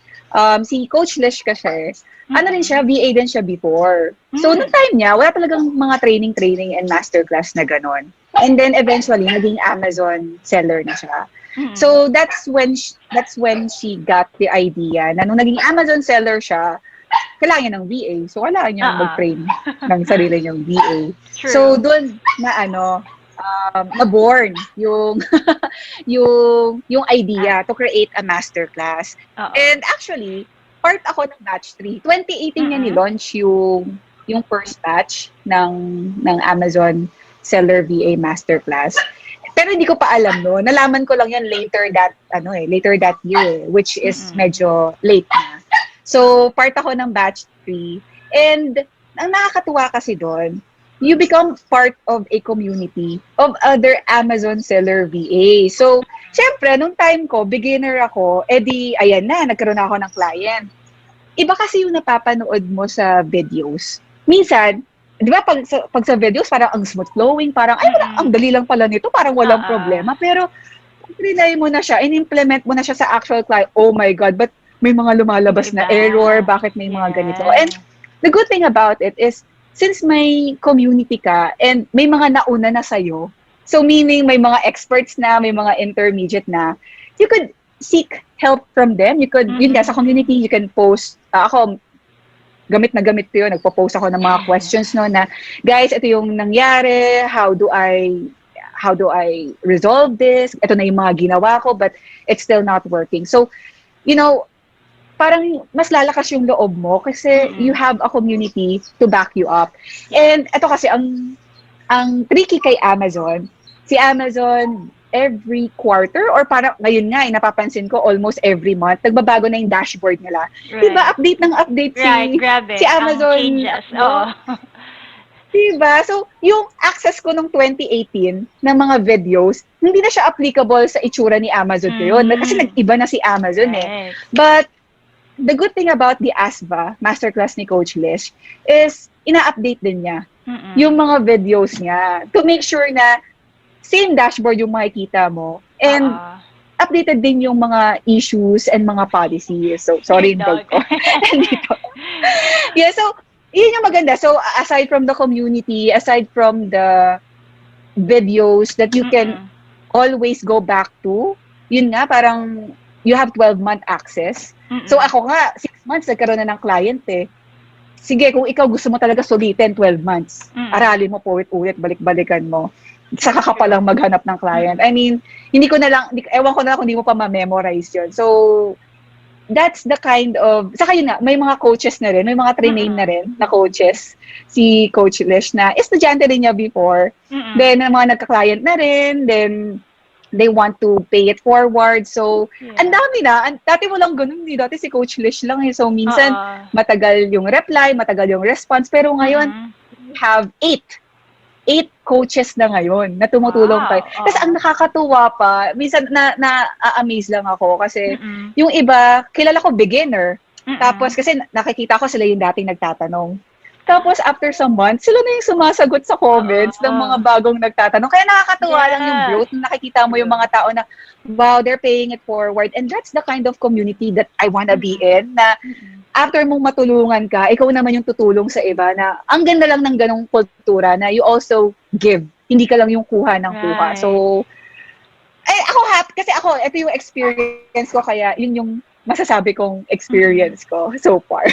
si Coach Lish kasi, ano rin siya, Mm-mm. VA din siya before. So, nung Mm. time niya, wala talagang mga training and masterclass na ganon. And then, eventually, naging Amazon seller na siya. Mm-mm. So, that's when she got the idea na nung naging Amazon seller siya, kailangan niya ng VA. So, kailangan niya Uh-uh. mag-train ng sarili niyang VA. So, True. doon na na-born yung yung idea to create a masterclass. Oo. And actually, part ako ng batch 3. 2018 niya Mm-mm. ni-launch yung first batch ng Amazon Seller VA Masterclass. Pero hindi ko pa alam no. Nalaman ko lang yan later that year, which is Mm-mm. medyo late na. So, part ako ng batch 3. And ang nakakatuwa kasi doon, you become part of a community of other Amazon seller VA. So, syempre, nung time ko, beginner ako, edi, ayan na, nagkaroon ako ng client. Iba kasi yung napapanood mo sa videos. Minsan, di ba, pag sa videos, parang ang smooth flowing, parang, ay, ang Mm-mm. dali lang pala nito, parang walang Oo. problema. Pero, pag trinay mo na siya, in-implement mo na siya sa actual client, oh my God, but may mga lumalabas na Iba-iba. error, bakit may mga ganito? And Yeah. the good thing about it is, since may community ka and may mga nauna na sa'yo, so meaning may mga experts na, may mga intermediate na, you could seek help from them. You could, yun nga, sa Mm-mm. community, you can post, ako, gamit na gamit ko yun, nagpo-post ako ng mga questions no na, guys, ito yung nangyari, how do I resolve this? Ito na yung mga ginawa ko, but it's still not working. So, you know, parang mas lalakas yung loob mo kasi you Mm-mm. have a community to back you up. Yeah. And ito kasi ang tricky kay Amazon, si Amazon every quarter or parang ngayon nga napapansin ko almost every month nagbabago na yung dashboard nila. 'Di ba? Right. Update ng update Right. si Grabe. Ang Amazon changes. Oo. 'di ba? So, yung access ko nung 2018 ng mga videos, hindi na siya applicable sa itsura ni Amazon ngayon. Kasi Mm. nag-iba na si Amazon eh. Right. But the good thing about the ASVA, masterclass ni Coach Lish, is ina-update din niya yung Mm-mm. mga videos niya to make sure na same dashboard yung makikita mo and Oo. updated din yung mga issues and mga policies. So, Your sorry yung dog dog. ko. Nandito. Yeah, so, yun yung maganda. So, aside from the community, aside from the videos that you can Mm-mm. always go back to, yun nga, parang you have 12-month access. So, Mm-mm. ako nga, 6 months nagkaroon na ng client eh. Sige, kung ikaw gusto mo talaga sulitin 12 months, Mm-mm. aralin mo po ulit, balik-balikan mo. Saka ka True. palang maghanap ng client. Mm-mm. I mean, ewan ko na lang kung hindi mo pa ma-memorize yun. So, that's the kind of, saka yun nga, may mga coaches na rin, may mga train na Mm-mm. rin na coaches, si Coach Lish na estudyante rin niya before. Mm-mm. Then, mga nagka-client na rin, then, they want to pay it forward. So, ang Yeah. dami na. Dati mo lang ganun, dati si Coach Lish lang eh. So, minsan, Oo. matagal yung reply, matagal yung response. Pero ngayon, Mm-mm. we have 8 coaches na ngayon na tumutulong kay. Wow. Tapos ang Oo. nakakatuwa pa, minsan na-amaze lang ako kasi Mm-mm. yung iba, kilala ko beginner. Tapos Mm-mm. kasi nakikita ko sila yung dating nagtatanong. Tapos after some months, sila na yung sumasagot sa comments ng Oo. mga bagong nagtatanong. Kaya nakakatuwa lang yung Yes. growth. Nakikita mo yung True. mga tao na, wow, they're paying it forward. And that's the kind of community that I wanna be in, na Mm-mm. after mong matulungan ka, ikaw naman yung tutulong sa iba na ang ganda lang ng ganong kultura na you also give. Hindi ka lang yung kuha ng kuha. Right. So, ako happy kasi ito yung experience ko kaya yun yung masasabi kong experience ko so far.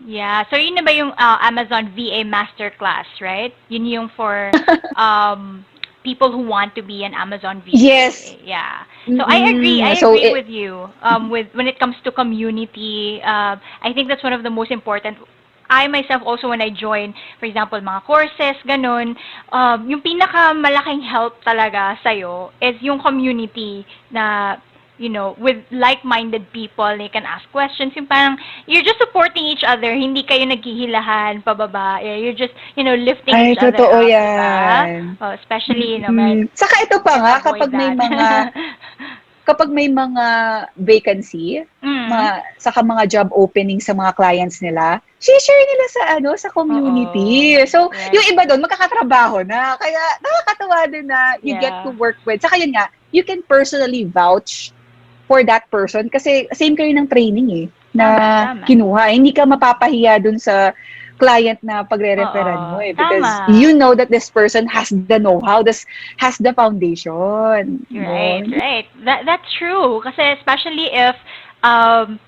Yeah. So, yun na ba yung Amazon VA Masterclass, right? Yun yung for people who want to be an Amazon VA. Yes. Yeah. So, I agree. I So, agree with you. With when it comes to community, I think that's one of the most important. I myself also when I join, for example, mga courses, ganun, yung pinakamalaking help talaga sa'yo is yung community na with like-minded people, you can ask questions. Yung parang, you're just supporting each other, hindi kayo naghihilahan pababa. You're just, lifting Ay, each other totoo up, diba? yan. Oh, especially, meron, Saka ito you pa can nga, avoid that. kapag may mga vacancy, Mm. saka mga job opening sa mga clients nila, share nila sa Oo. community. So, yung Right. iba doon, magkakatrabaho na. Kaya, nakakatuwa din na you get to Yeah. work with. Saka yun nga, you can personally vouch for that person kasi same kayo ng training na Tama, tama. kinuha. Hindi ka mapapahiya dun sa client na pagre-referan mo Oo. because Tama. you know that this person has the know-how, has the foundation. Right, No? right. That's true. Kasi especially if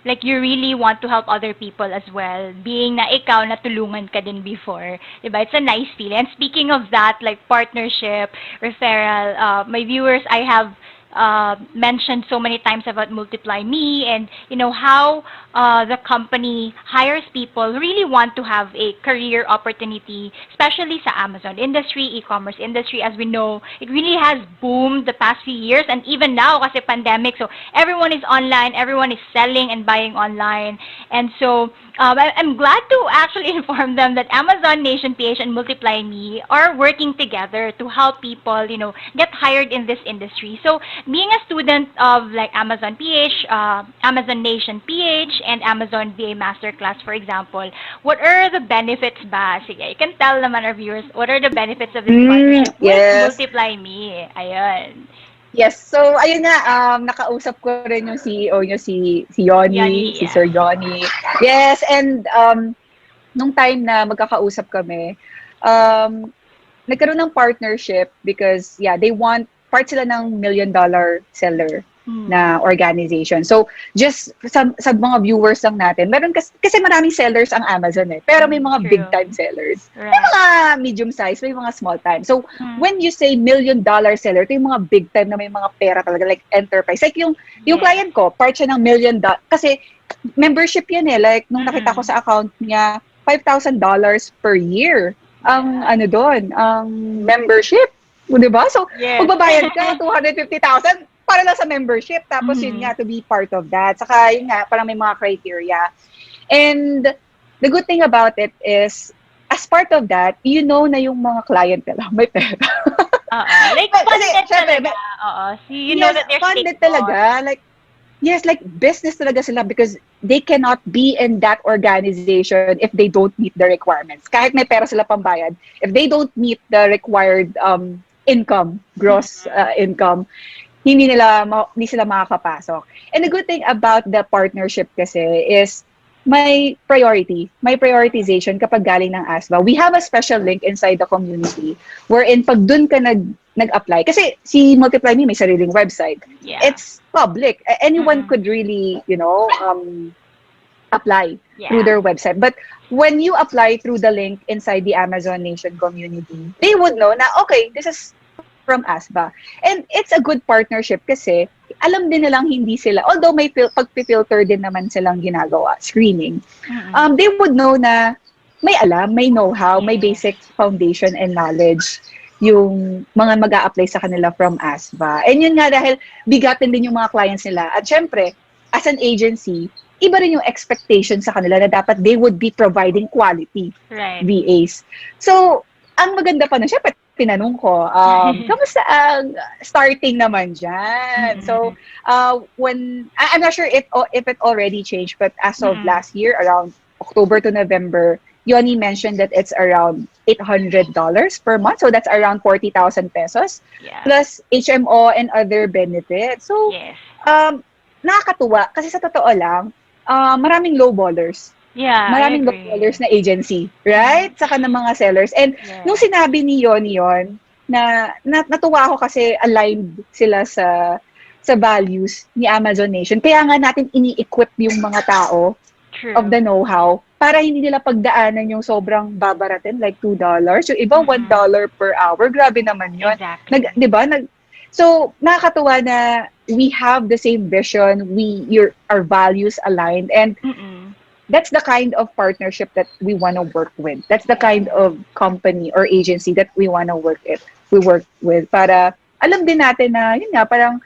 like you really want to help other people as well, being na ikaw natulungan ka din before, diba? It's a nice feeling. And speaking of that, like partnership, referral, my viewers, I have mentioned so many times about MultiplyMii and how the company hires people who really want to have a career opportunity, especially sa Amazon industry, e-commerce industry. As we know, it really has boomed the past few years, and even now kasi pandemic, so everyone is online, everyone is selling and buying online. And so I'm glad to actually inform them that Amazon Nation PH and MultiplyMii are working together to help people, get hired in this industry. So being a student of like Amazon PH, Amazon Nation PH, and Amazon VA Masterclass, for example, what are the benefits ba? Sige, you can tell naman our viewers what are the benefits of this partnership with Yes. MultiplyMii. Ayun. Yes. So, ayun nga, nakausap ko rin yung CEO nyo, si Yoni, Yoni, si yeah. Sir Yoni. Yes, and nung time na magkakausap kami, nagkaroon ng partnership because, they want, part sila ng $1 million seller na organization. So, just sa mga viewers lang natin, meron kasi maraming sellers ang Amazon pero may mga True. big-time sellers. May Right. mga medium size, may mga small time. So, when you say $1 million seller, ito yung mga big time na may mga pera talaga, like enterprise. Like yung client ko, part siya ng $1 million. Kasi membership yan like nung nakita ko sa account niya, $5,000 per year ang doon, ang membership. Di ba? So, Yes. magbabayad ka, 250,000 para lang sa membership. Tapos yun nga, to be part of that. Saka yun nga, parang may mga criteria. And the good thing about it is, as part of that, na yung mga client nila may pera. Like, funded talaga. So, you know that they're funded stable. talaga. Like business talaga sila because they cannot be in that organization if they don't meet the requirements. Kahit may pera sila pambayad, if they don't meet the required income, gross income, hindi sila makakapasok. And the good thing about the partnership kasi is may prioritization kapag galing ng ASVA. We have a special link inside the community wherein pag dun ka nag-apply, kasi si MultiplyMii may sariling website. Yeah. It's public. Anyone could really, apply through their website. But when you apply through the link inside the Amazon Nation community, they would know na, okay, this is from ASBA. And it's a good partnership kasi alam din nilang hindi sila, although may pag-filter din naman silang ginagawa, screening, they would know na may alam, may know-how, may basic foundation and knowledge yung mga mag-a-apply sa kanila from ASBA. And yun nga dahil bigatin din yung mga clients nila. At syempre, as an agency, iba rin yung expectation sa kanila na dapat they would be providing quality VAs. So, ang maganda pa na, syempre, tinanong ko, kamusta ang starting naman dyan? So, when, I'm not sure if it already changed, but as of last year, around October to November, Yoni mentioned that it's around $800 per month. So, that's around 40,000 pesos. Plus HMO and other benefits. So, nakakatuwa. Kasi sa totoo lang, maraming lowballers. Maraming lowballers na agency, right? Saka ng mga sellers. And nung sinabi ni Yoni yon, natuwa ako kasi aligned sila sa values ni Amazon Nation. Kaya nga natin ini-equip yung mga tao of the know-how para hindi nila pagdaanan yung sobrang babaratin, like $2. Yung iba, $1 per hour. Grabe naman yun. Exactly. Diba? So, nakakatuwa na we have the same vision, our values aligned, and that's the kind of partnership that we want to work with. That's the kind of company or agency that we want to work with para alam din natin na yun nga parang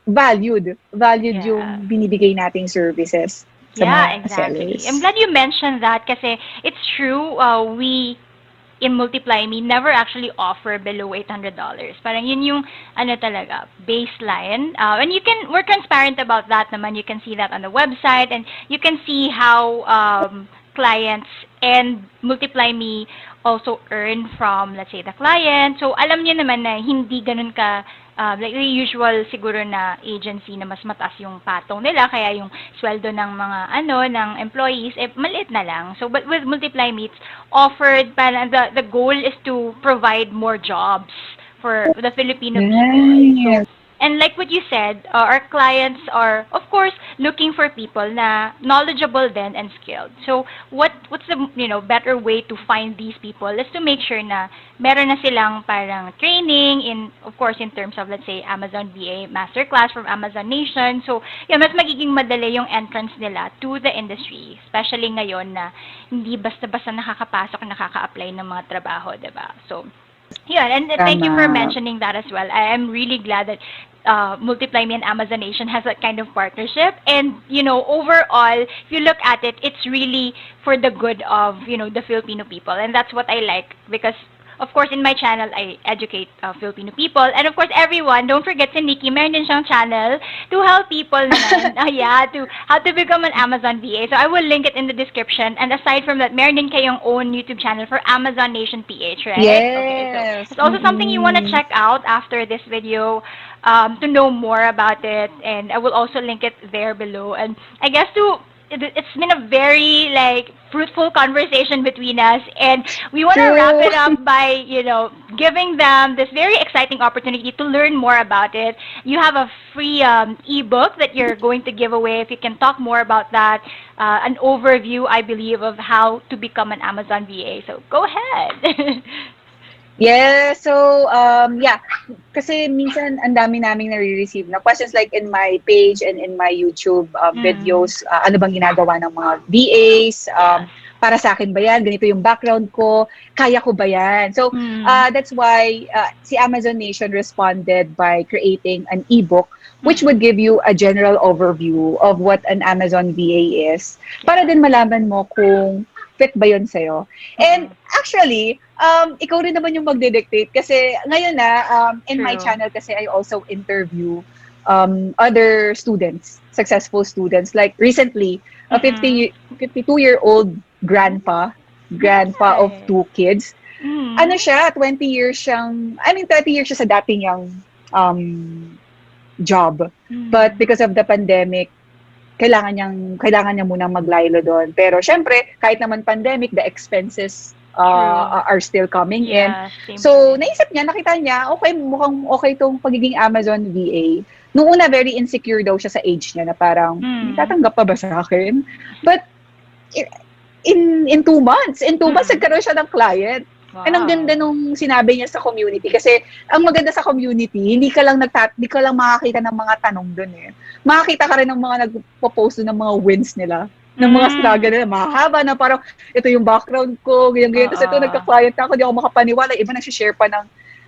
valued Yeah. yung binibigay nating services sa Yeah, mga exactly. I'm sellers. glad you mentioned that kasi it's true. We in MultiplyMe never actually offer below $800. Parang yun yung ano talaga, baseline. And we're transparent about that naman. You can see that on the website and you can see how clients and MultiplyMe also earn from, let's say, the client. So, alam niyo naman na hindi ganun ka like the usual siguro na agency na mas mataas yung patong nila kaya yung sweldo ng mga ng employees maliit na lang. So but with MultiplyMe it's offered parang the goal is to provide more jobs for the Filipino people. So Yes. and like what you said, our clients are of course looking for people na knowledgeable then and skilled. So what's the better way to find these people is to make sure na meron na silang parang training in of course in terms of let's say Amazon VA masterclass from Amazon Nation. So yeah, mas magiging madali yung entrance nila to the industry, especially ngayon na hindi basta-basta nakakapasok, nakaka-apply ng mga trabaho, 'di ba? So yeah, and thank you for Tama. mentioning that as well. I am really glad that MultiplyMe and Amazon Nation has that kind of partnership. And, overall, if you look at it, it's really for the good of, the Filipino people. And that's what I like because, of course, in my channel, I educate Filipino people. And, of course, everyone, don't forget si Nikki, meron din siyang channel to help people naman, yeah, to how to become an Amazon VA. So, I will link it in the description. And aside from that, meron din kayong own YouTube channel for Amazon Nation PH, right? Okay, so Yes. it's also something you want to Mm-mm. check out after this video to know more about it. And I will also link it there below. And I guess it's been a very like fruitful conversation between us and we want to wrap True. it up by giving them this very exciting opportunity to learn more about it. You have a free ebook that you're going to give away. If you can talk more about that, an overview I believe of how to become an Amazon VA, so go ahead. Yeah, yeah, kasi minsan ang dami naming nare-receive na questions like in my page and in my YouTube Mm, videos, ano bang ginagawa ng mga VAs, yes. para sa akin ba yan, ganito yung background ko, kaya ko ba yan? So, Mm, that's why si Amazon Nation responded by creating an ebook which mm, would give you a general overview of what an Amazon VA is para yeah. din malaman mo kung fit ba yun sa'yo. And Mm-mm. actually, ikaw rin naman yung magdedictate kasi ngayon in my True. channel kasi I also interview other students, successful students. Like recently, a Mm-mm. 52-year-old grandpa of Nice. 2 kids. Mm. Ano siya, 20 years siyang, I mean 30 years siya sa dating niyang job. But Mm. because of the pandemic, kailangan niya munang maglaylo doon. Pero syempre, kahit naman pandemic, the expenses True. are still coming in. Yeah, same for So, me. naisip niya, nakita niya, okay, mukhang okay tong pagiging Amazon VA. Noong una, very insecure daw siya sa age niya na parang, may Mm. tatanggap pa ba sa akin? But, in 2 months, Mm. nagkaroon siya ng client. And ang ganda Wow. nung sinabi niya sa community kasi ang maganda sa community, hindi ka lang makakita ng mga tanong doon eh. Makakita ka rin ng mga nagpo-post doon ng mga wins nila, ng mga struggle Mm. nila, mahaba na parang ito yung background ko, ganyan-ganyan. Tapos ito, Oo. nagka-client na ako, di ako makapaniwala. Iba nag-share pa ng,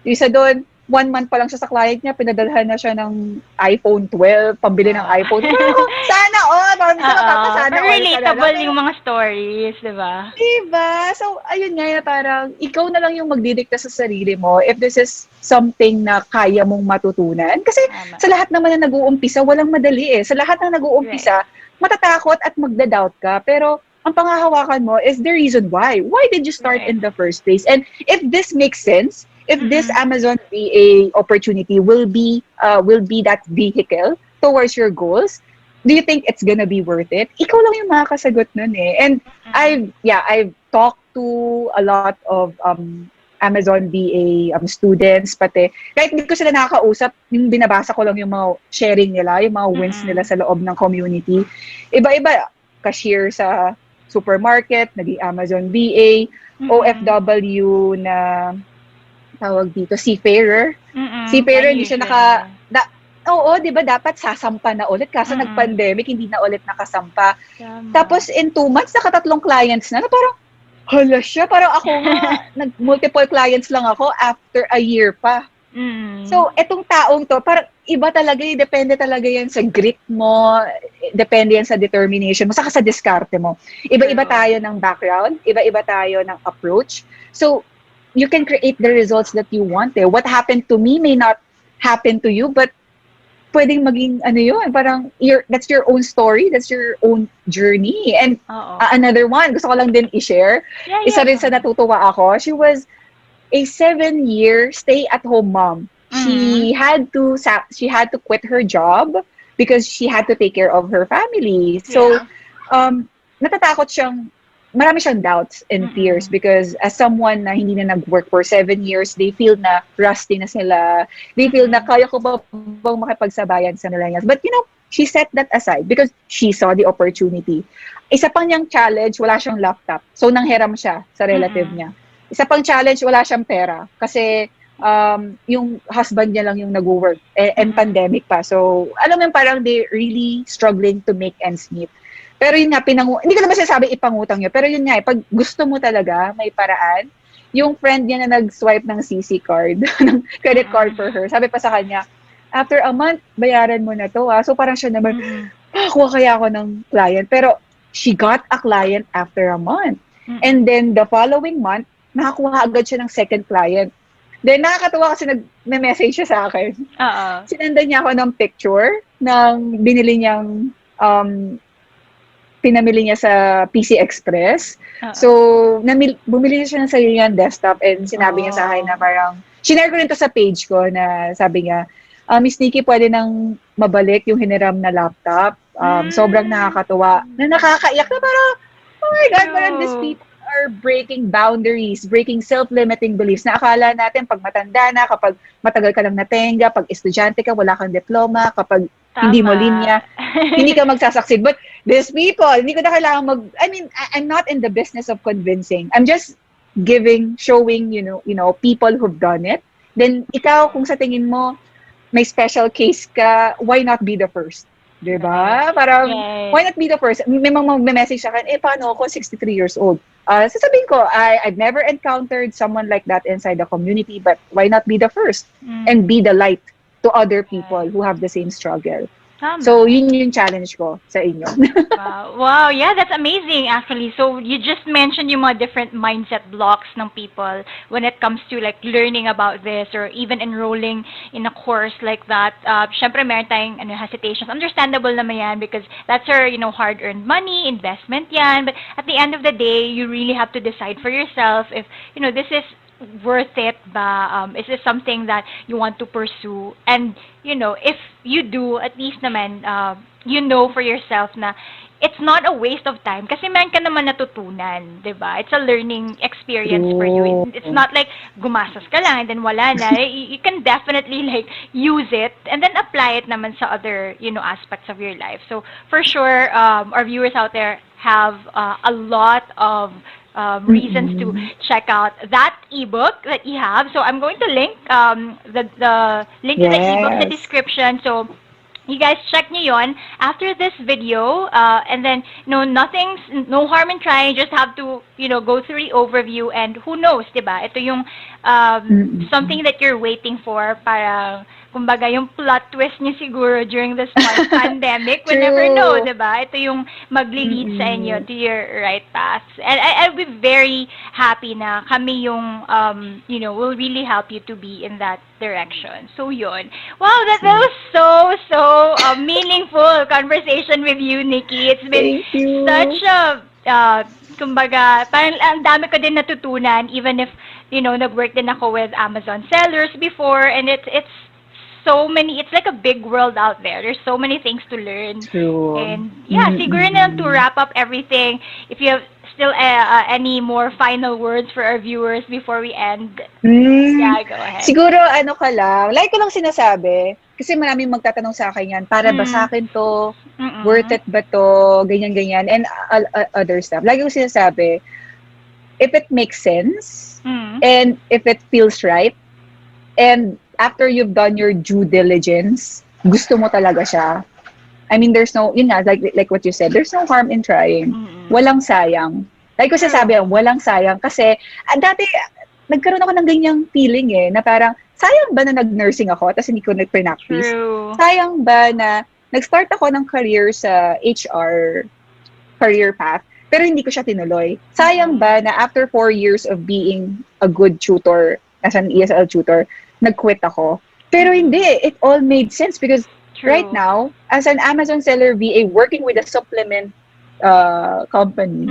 isa doon, 1 month pa lang siya sa client niya, pinadalhan na siya ng iPhone 12, pambili ng Wow. iPhone. Parang ako, sana all, parang minsan Oo. napapasana Pero all ka na lang. relatable Pero yung mga stories, di ba? diba? So, ayun nga na parang ikaw na lang yung magdidikta sa sarili mo if this is something na kaya mong matutunan. Kasi Tama. sa lahat naman na nag-uumpisa, walang madali eh. Sa lahat ng Right. nag-uumpisa, matatakot at magda-doubt ka. Pero ang pangahawakan mo is the reason why. Why did you start Right. in the first place? And if this makes sense, if this Mm-mm. Amazon VA opportunity will be that vehicle towards your goals, do you think it's gonna be worth it? Ikaw lang yung makakasagot nun eh. And Mm-mm. I've talked to a lot of Amazon VA students, pati kahit hindi ko sila nakakausap, yung binabasa ko lang yung mga sharing nila, yung mga wins nila Mm-mm. sa loob ng community. Iba-iba, cashier sa supermarket, naging Amazon VA, Mm-mm. OFW na tawag dito, seafarer. Mm-mm. Seafarer, hindi siya Unusual. oo, di ba dapat sasampa na ulit? Kaso Mm-mm. nag-pandemic, hindi na ulit nakasampa. Tama. Tapos in 2 months, nakatatlong clients na parang, hala siya, parang ako nga, nag-multiple clients lang ako after a year pa. Mm. So, etong taong to, parang iba talaga, depende talaga yan sa grit mo, depende yan sa determination mo, saka sa diskarte mo. Iba-iba True. tayo ng background, iba-iba tayo ng approach. So, you can create the results that you want eh. What happened to me may not happen to you, but pwedeng maging ano yun, parang that's your own story, that's your own journey. And Oo. another one, gusto ko lang din i-share. Yeah, Isa rin yeah. sa natutuwa ako, she was a 7-year stay-at-home mom. Mhm. She had to quit her job because she had to take care of her family. So, Yeah. natatakot siyang, marami siyang doubts and fears Mm-mm. because as someone na hindi na nag-work for 7 years, they feel na rusty na sila. They feel na Mm-mm. kaya ko ba bang makipagsabayan sa millennials? But she set that aside because she saw the opportunity. Isa pang niyang challenge, wala siyang laptop. So, nanghiram siya sa relative Mm-mm. niya. Isa pang challenge, wala siyang pera. Kasi yung husband niya lang yung nag-work and Mm-mm. pandemic pa. So, alam mo parang they really struggling to make ends meet. Pero yun nga, hindi ko naman sinasabi ipangutang yun. Pero yun nga, pag gusto mo talaga, may paraan. Yung friend niya na nag-swipe ng CC card, ng credit card for her, sabi pa sa kanya, after a month, bayaran mo na to. So parang siya naman, Mm-mm. kuha kaya ako ng client. Pero she got a client after a month. And Mm-mm. then the following month, nakakuha agad siya ng second client. Then nakakatuwa kasi nag-message siya sa akin. Oo. Sinendan niya ako ng picture ng binili niyang pinamili niya sa PC Express. Oo. So, bumili siya ng sarili niyang desktop and sinabi niya sa akin na parang, shinare ko rin to sa page ko na sabi niya, Miss Nikki, pwede nang mabalik yung hiniram na laptop. Sobrang nakakatuwa. Na nakakaiyak na parang, oh my God, parang these True. people are breaking boundaries, breaking self-limiting beliefs na akala natin pag matanda na, kapag matagal ka lang natenga, pag estudyante ka, wala kang diploma, kapag hindi mo Tama. linya, hindi ka magsasucceed. But these people, hindi ko na kailangan I'm not in the business of convincing. I'm just showing, people who've done it. Then, ikaw, kung sa tingin mo, may special case ka, why not be the first? Right. Diba? Parang, Right. why not be the first? May mga message sa akin, paano ako 63 years old? Sasabihin ko, I've never encountered someone like that inside the community, but why not be the first? And be the light to other people who have the same struggle. So, Tama. yun yung challenge ko sa inyo. Wow. Wow, yeah, that's amazing actually. So you just mentioned yung mga different mindset blocks ng people when it comes to like learning about this or even enrolling in a course like that. Syempre meron tayong hesitations. Understandable naman yan because that's our, hard-earned money, investment yan. But at the end of the day, you really have to decide for yourself if, this is worth it ba? Is this something that you want to pursue? And, if you do, at least naman, you know for yourself na it's not a waste of time kasi meron ka naman natutunan, 'di ba? It's a learning experience for you. True. It's not like gumastos ka lang and then wala na. You can definitely like use it and then apply it naman sa other, aspects of your life. So, for sure, our viewers out there have a lot of reasons to check out that ebook that you have. So I'm going to link the link to the ebook in the Yes. description. So you guys check nyo yon after this video, and then no harm in trying. Just have to go through the overview, and who knows, diba? Ito yung something that you're waiting for, para kumbaga yung plot twist niya siguro during this pandemic. We never know, True. diba? Ito yung magli-lead sa inyo to your right path. And I'll be very happy na kami yung will really help you to be in that direction. So yun. Wow, that was so meaningful conversation with you, Nikki. It's been Thank you. such a kumbaga, parang ang dami ko din natutunan even if nag-work din ako with Amazon sellers before, and it's so many, it's like a big world out there. There's so many things to learn. True. And yeah, siguro na to wrap up everything, if you have still any more final words for our viewers before we end, yeah, go ahead. Siguro, ka lang, like ko lang sinasabi, kasi maraming magtatanong sa akin yan, para ba sa akin to, worth it ba to, ganyan-ganyan, and other stuff. Lagi ko sinasabi, if it makes sense, and if it feels right, and after you've done your due diligence, gusto mo talaga siya. I mean, there's no, like what you said, there's no harm in trying. Walang sayang. Like ko sinasabi, walang sayang. Kasi, dati, nagkaroon ako ng ganyang feeling na parang, sayang ba na nag-nursing ako tapos hindi ko nag-practice? True. Sayang ba na nag-start ako ng career sa HR career path, pero hindi ko siya tinuloy? Sayang ba na after 4 years of being a good tutor, as an ESL tutor, nag-quit ako? Pero hindi, it all made sense because True. right now, as an Amazon seller VA working with a supplement company,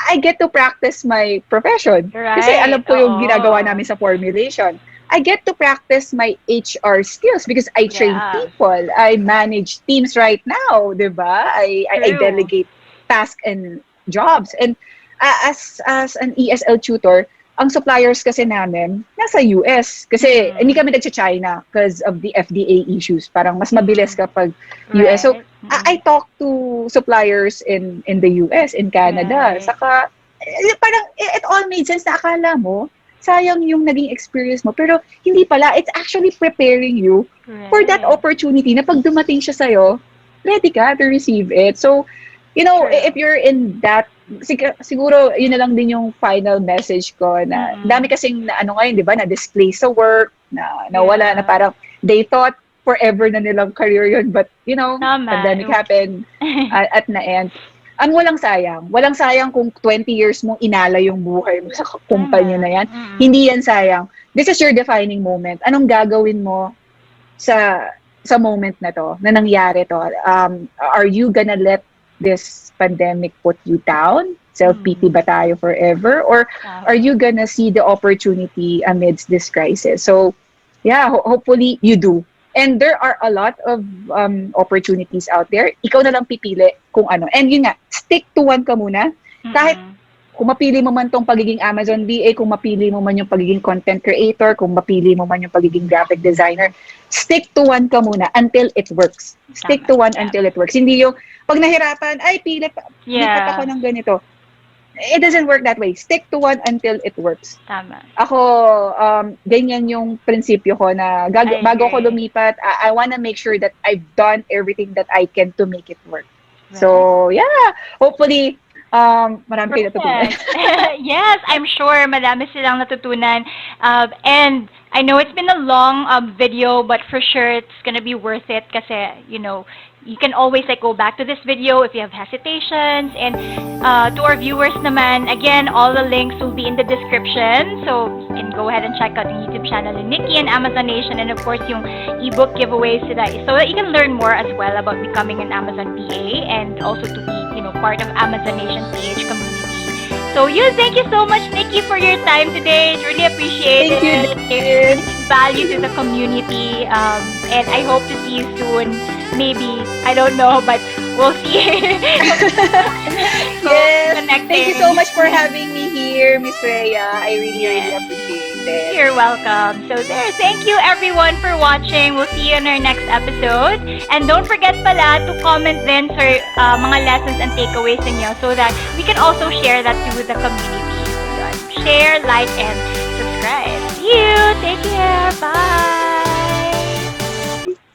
I get to practice my profession. Kasi Right. alam ko yung Oo. ginagawa namin sa formulation. I get to practice my HR skills because I train Yeah. people. I manage teams right now, di ba? I True. delegate tasks and jobs. And as an ESL tutor, ang suppliers kasi namin nasa US. Kasi hindi kami nagsa-China because of the FDA issues. Parang mas mabilis kapag US. So, I talk to suppliers in the US, in Canada. Right. Saka, parang it all made sense na akala mo, sayang yung naging experience mo. Pero hindi pala, it's actually preparing you for that opportunity na pag dumating siya sa'yo, ready ka to receive it. So, you know, True. if you're in that, siguro yun na lang din yung final message ko na dami kasing na ano ngayon, di ba, na-display sa work, na nawala, na parang they thought forever na nilang career yun, but you know, pandemic happened at na end. Ang walang sayang kung 20 years mong inala yung buhay mo sa kumpanya na yan. Hindi yan sayang. This is your defining moment. Anong gagawin mo sa moment na to, na nangyari to? Are you gonna let this pandemic put you down? Self-pity ba tayo forever? Or are you gonna see the opportunity amidst this crisis? So, yeah, hopefully you do. And there are a lot of opportunities out there. Ikaw na lang pipili kung ano. And yun nga, stick to one ka muna. Kahit kung mapili mo man tong pagiging Amazon VA, kung mapili mo man yung pagiging content creator, kung mapili mo man yung pagiging graphic designer, stick to one ka muna until it works. Stick to one until it works. Hindi yung pag nahirapan, ay, lipat ako ng ganito. It doesn't work that way. Stick to one until it works. Tama. Ako, ganyan yung prinsipyo ko na bago ako lumipat, I wanna make sure that I've done everything that I can to make it work. Right. So, yeah. Hopefully, marami kayo natutunan. Yes, I'm sure madami silang natutunan. And I know it's been a long video, but for sure it's gonna be worth it kasi, you know, you can always like go back to this video if you have hesitations. And to our viewers naman, again, all the links will be in the description. So you can go ahead and check out the YouTube channel ni Nikki and Amazon Nation, and of course yung ebook giveaways so that you can learn more as well about becoming an Amazon PA and also to be, you know, part of Amazon Nation PH community. So thank you so much, Nikki, for your time today. It's really appreciated. Thank you. It's value to the community. And I hope to see you soon. Maybe, I don't know, but we'll see. So, yes. Thank you so much for having me here, Miss Rhea. I really appreciate it. You're welcome. So thank you everyone for watching. We'll see you in our next episode. And don't forget pala to comment din sa mga lessons and takeaways niyo so that we can also share that to the community. Share, like, and subscribe. See you. Take care. Bye.